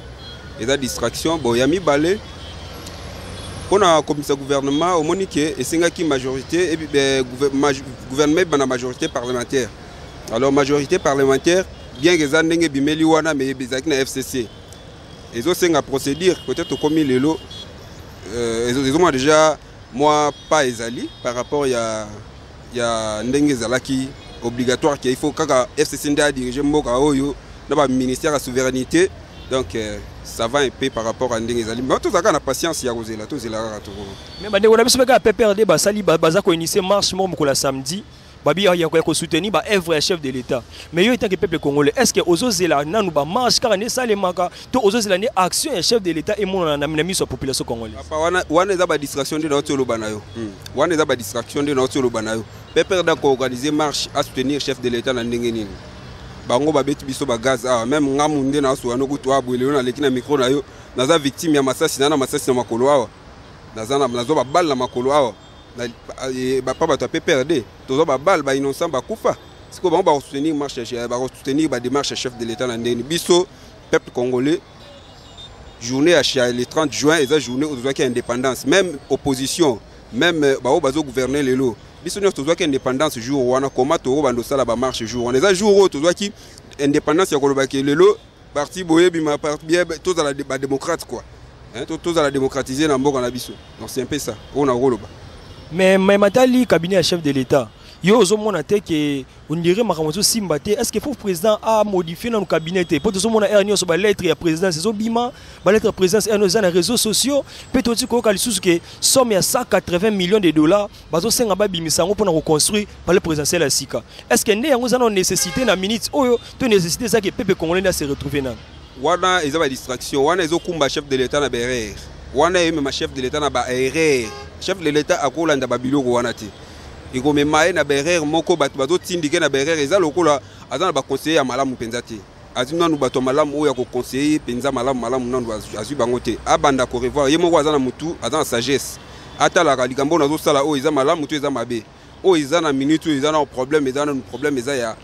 Eza distraction bo ya mibale pona commission gouvernement au monique esenga ki majorité et gouvernement bana majorité parlementaire. Alors majorité parlementaire bien que ça n'ait bimeli wana mais bizaki na FCC. Ils ont une procédure peut-être comme lelo moi déjà moi pas ezali par rapport il y a ndenge zalaki obligatoire qu'il faut kaka FCC nda diriger mboka oyo na ba ministère de la souveraineté donc ça va un peu par rapport à ndenge zali mais tout ça na patience ya kozela to zela ka to mais bande on a biso ka PPRD ba sali baza ko initier marche mo ko la samedi babi ya ko soutenir ba œuvre chef de l'état mais yo étant que peuple congolais est-ce que ozozela nanu ba marche car ne salemaka to ozozela ni action chef de l'état et mon na miso population congolaise wana za ba distraction de notre lobanayo wana za ba distraction de notre lobanayo PPRD ko organiser marche à soutenir chef de l'état na ndenge nini bango babeti biso ba gaz même ngamunde na so wana kutu abwele na lekina micro na yo naza victime ya masasi na makolo awa nazo ba balle na makolo awa na pas ba PPRD tozo ba balle ba innocent ba kufa siko bango ba soutenir marche ba soutenir ba démarche chef de l'état na ndeni biso peuple congolais journée à le 30 juin et ça journée aux droits indépendance même opposition même ba bazo gouverner lelo biso nous tozo ki indépendance jour wana comment to bando sala ba marche jour on les jour tozo ki indépendance ya koloba ki lelo parti boyebi ma parti bien tous à la démocrate quoi hein tous à la démocratiser na mboka na biso donc c'est un peu ça on a koloba mais matali cabinet chef de l'état yo ozomona te que on dirait makamoto simbate est-ce que faut président a modifier dans le cabinet te pour ozomona erni so ba lettre ya président c'est obima ba lettre présidence erno za na réseaux sociaux peut-être aussi ko kalisusu que somme ya 180 millions de dollars bazo senga ba bimisango pour na reconstruire par le présidentiel ya sika est-ce que ne yango za na nécessité na minute oyo to nécessité ça que peuple congolais na se retrouver na wana eza ba distraction wana ezokumba chef de l'état na BRR wana même chef de l'état na ba RR chef de l'état akolanda ba biloko wana te iko memaye na BRR moko bato bazo tindike na BRR eza lokola azana ba conseiller ya malamu penza te azina nu bato malamu oya ko conseiller penza malamu nanu azu bango te abanda ko revoir ye moko azana mutu azana sagesse atala ka likambo nazo sala o eza malamu to eza mabe o eza na minute eza na problème eza ya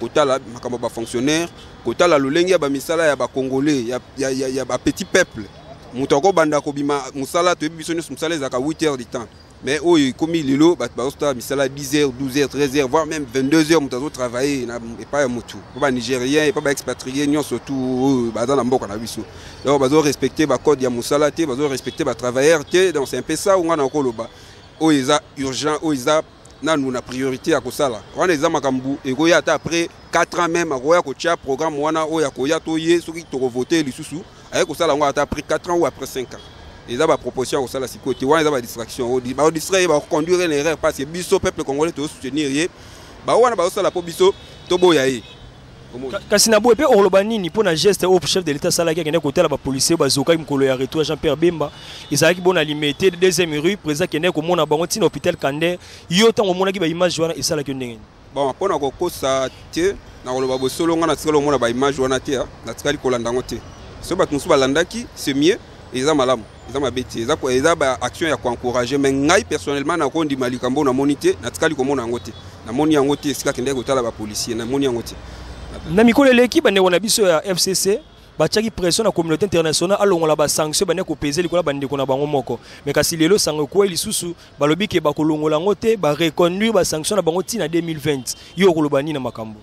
kotala makambo ba fonctionnaire kotala lolenge ya ba misala ya ba congolais ya ba petit peuple mutu ko banda ko bima musala to biso nyos musala za ka 8 heures de temps mais oui comme il lelo bat ba misala 10h 12h 13h voire même 22h mutazo travailler na pas mutu ba nigérien et pas ba expatrié nyon surtout ba dans la mboka na biso donc bazo respecter ba code ya musala te bazo respecter ba travailleur te donc c'est un peu ça on a koloba o isa urgent o isa nanu na priorité à kosala wana eza makambu ekoya ata après 4 ans même akoya ko tia programme wana o ya koya to ye soki to voter lisusu ay kosala ngo ata après 4 ans ou après 5 ans ils ont ma proposition au salaire côté ouais ils ont ma distraction ba distraire ba conduire l'erreur parce que biso peuple congolais to soutenir ba wana ba sala po biso to boya yi kasi na bo pe orlobani ni pona geste au chef de l'état sala ki kende côté la ba policier ba zoka mkolo ya retour Jean-Pierre Bemba ezala ki bona limité deuxième rue président kende ko mona bango tina hôpital Kandé yo tango mona ki ba image wana esala ki ndenge bon pona ko kosa te na koloba bo solo ngana tselo mona ba image wana te na tsali ko landa ngote so ba tmusu ba landaki c'est mieux eza malamu eza mabeti eza ba action ya ko encourager mais ngai personnellement na ko ndi malikambo na monité na tsali ko mona ngote na moni yango te sika kende ko tala ba policier na moni yango te na mikolo l'équipe bande wana biso ya FCC bachaki pression na communauté internationale alongola ba sanction bande ko peser likola bande ko na bango moko mais kasi lelo sango ko lisusu balobi ke ba kolongola ngote ba reconduire ba sanction na bango tina 2020 yo kolobani na makambo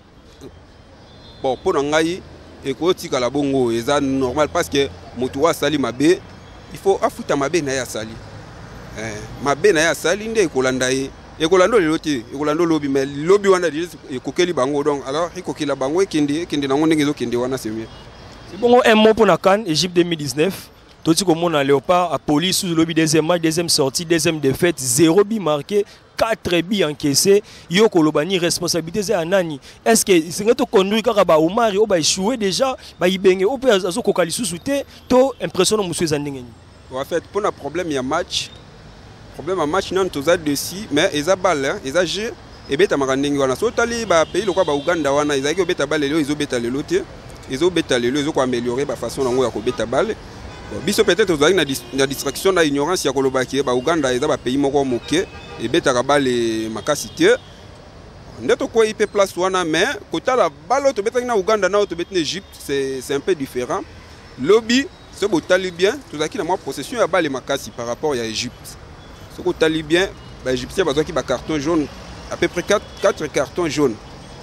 bon pona ngai et ko tika la bongo eza normal parce que motu wa sali mabe il faut afuta mabe na ya sali mabe na ya sali nde kolanda ye ekolando leloti ekolando lobi mais lobi wana ekokeli bango donc alors ekokela bango ekende na ngonde ngezo kende wana c'est mieux c'est bon un mot pour na CAN Égypte 2019 toti ko mona Léopard à police sous lobby deuxième match deuxième sortie deuxième défaite 0 but marqué 4 buts encaissés yo kolobani responsabilité za nani est-ce que c'est ngato conduire kaka ba Omar o ba échoué déjà ba ibenge o pe azo kokali susute to impression monsieur zandingeni en fait pour un problème ya match problème à match non toza dessus mais eza balle eza jeu et beta makandingi wana so tali ba pays lokwa ba Uganda wana eza ki beta balle lelo beta lelo te beta lelo ko améliorer ba façon nango ya ko beta balle biso peut-être ozali na distraction na ignorance ya kolobaki ba Uganda eza ba pays moko moke et beta ka balle makasi te ndeto ko ipe place wana mais kotala balle to beta na Uganda na to beta na Égypte c'est un peu différent lobby ce botali bien tozaki na moi possession ya balle makasi par rapport à Égypte. Ce que tu bien, les Égyptiens ont un carton jaune, à peu près 4 cartons jaunes.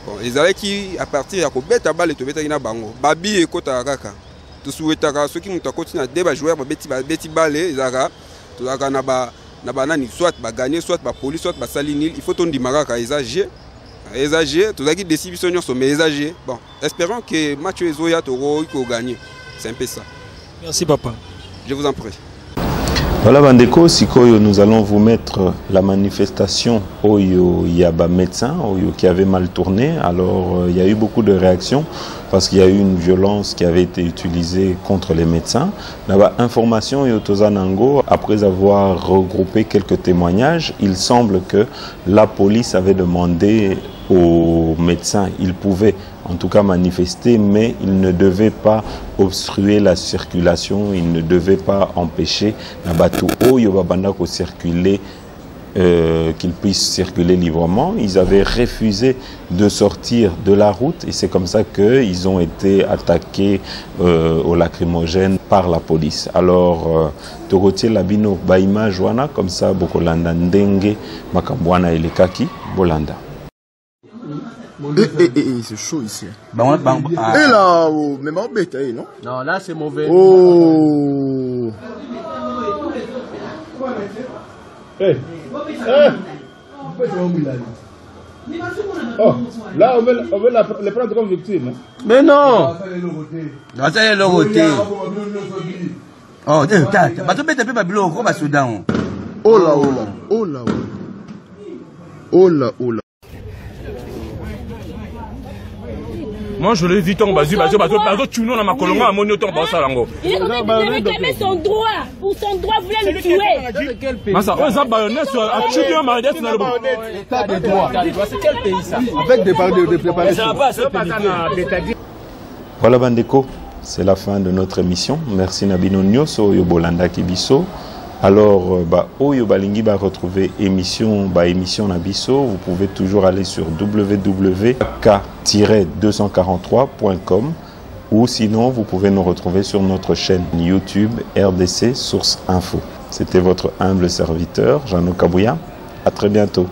Bon, ils allaient qui à partir de la balle et de bango. Babi et Kota Raka. Tout souhaitera ceux qui ont continué à débattre jouer, beti balle, ils tozalaka na banani soit bagagner soit bapolice soit basali nil il faut tondimaka ka exagé tozalaki desi biso nyonso mais exagé. Bon, espérons que match ezoya toro ko gagner. C'est un peu ça. Merci papa. Je vous en prie. Voilà Bandeko, Sikoyo, nous allons vous mettre la manifestation Oyo Yaba médecin Oyo qui avait mal tourné. Alors il y a eu beaucoup de réactions parce qu'il y a eu une violence qui avait été utilisée contre les médecins. Là-bas, information Yotozanango, après avoir regroupé quelques témoignages, il semble que la police avait demandé aux médecins, ils pouvaient en tout cas manifester, mais ils ne devaient pas obstruer la circulation, ils ne devaient pas empêcher Nabatu Oyo Babandako circuler, qu'ils puissent circuler librement. Ils avaient refusé de sortir de la route et c'est comme ça qu'ils ont été attaqués au lacrymogène par la police. Alors, Torotier Labino Baima Joana, comme ça, Bokolanda Ndenge, Makambwana et Lekaki, Bolanda. C'est chaud ici. Et là, mais ma bête, non? Non, là c'est mauvais. Oh. Oh, là on veut les prendre comme victime. Mais non. Non, c'est le roté. Oh, tata, bah tu peux taper Babylone comme à Soudan. Oh là, oh là, oh là, oh là, oh là. Moi je l'ai vu ton basu, tu n'as pas colonga à mon autre basalango. Il réclamer son droit, pour son droit, vous voulez le tuer. Massa, on a baïonné sur un tuer un marionnette dans le bon. État de droit. C'est quel pays ça? Avec des paroles de préparation. Voilà Bandeko, c'est la fin de notre émission. Merci Nabino Nyoso Yobolanda Kibiso. Alors, Oyo Balingi va retrouver émission Nabiso. Vous pouvez toujours aller sur www.k-243.com ou sinon, vous pouvez nous retrouver sur notre chaîne YouTube RDC Source Info. C'était votre humble serviteur, Jean-Luc Kabouya. À très bientôt.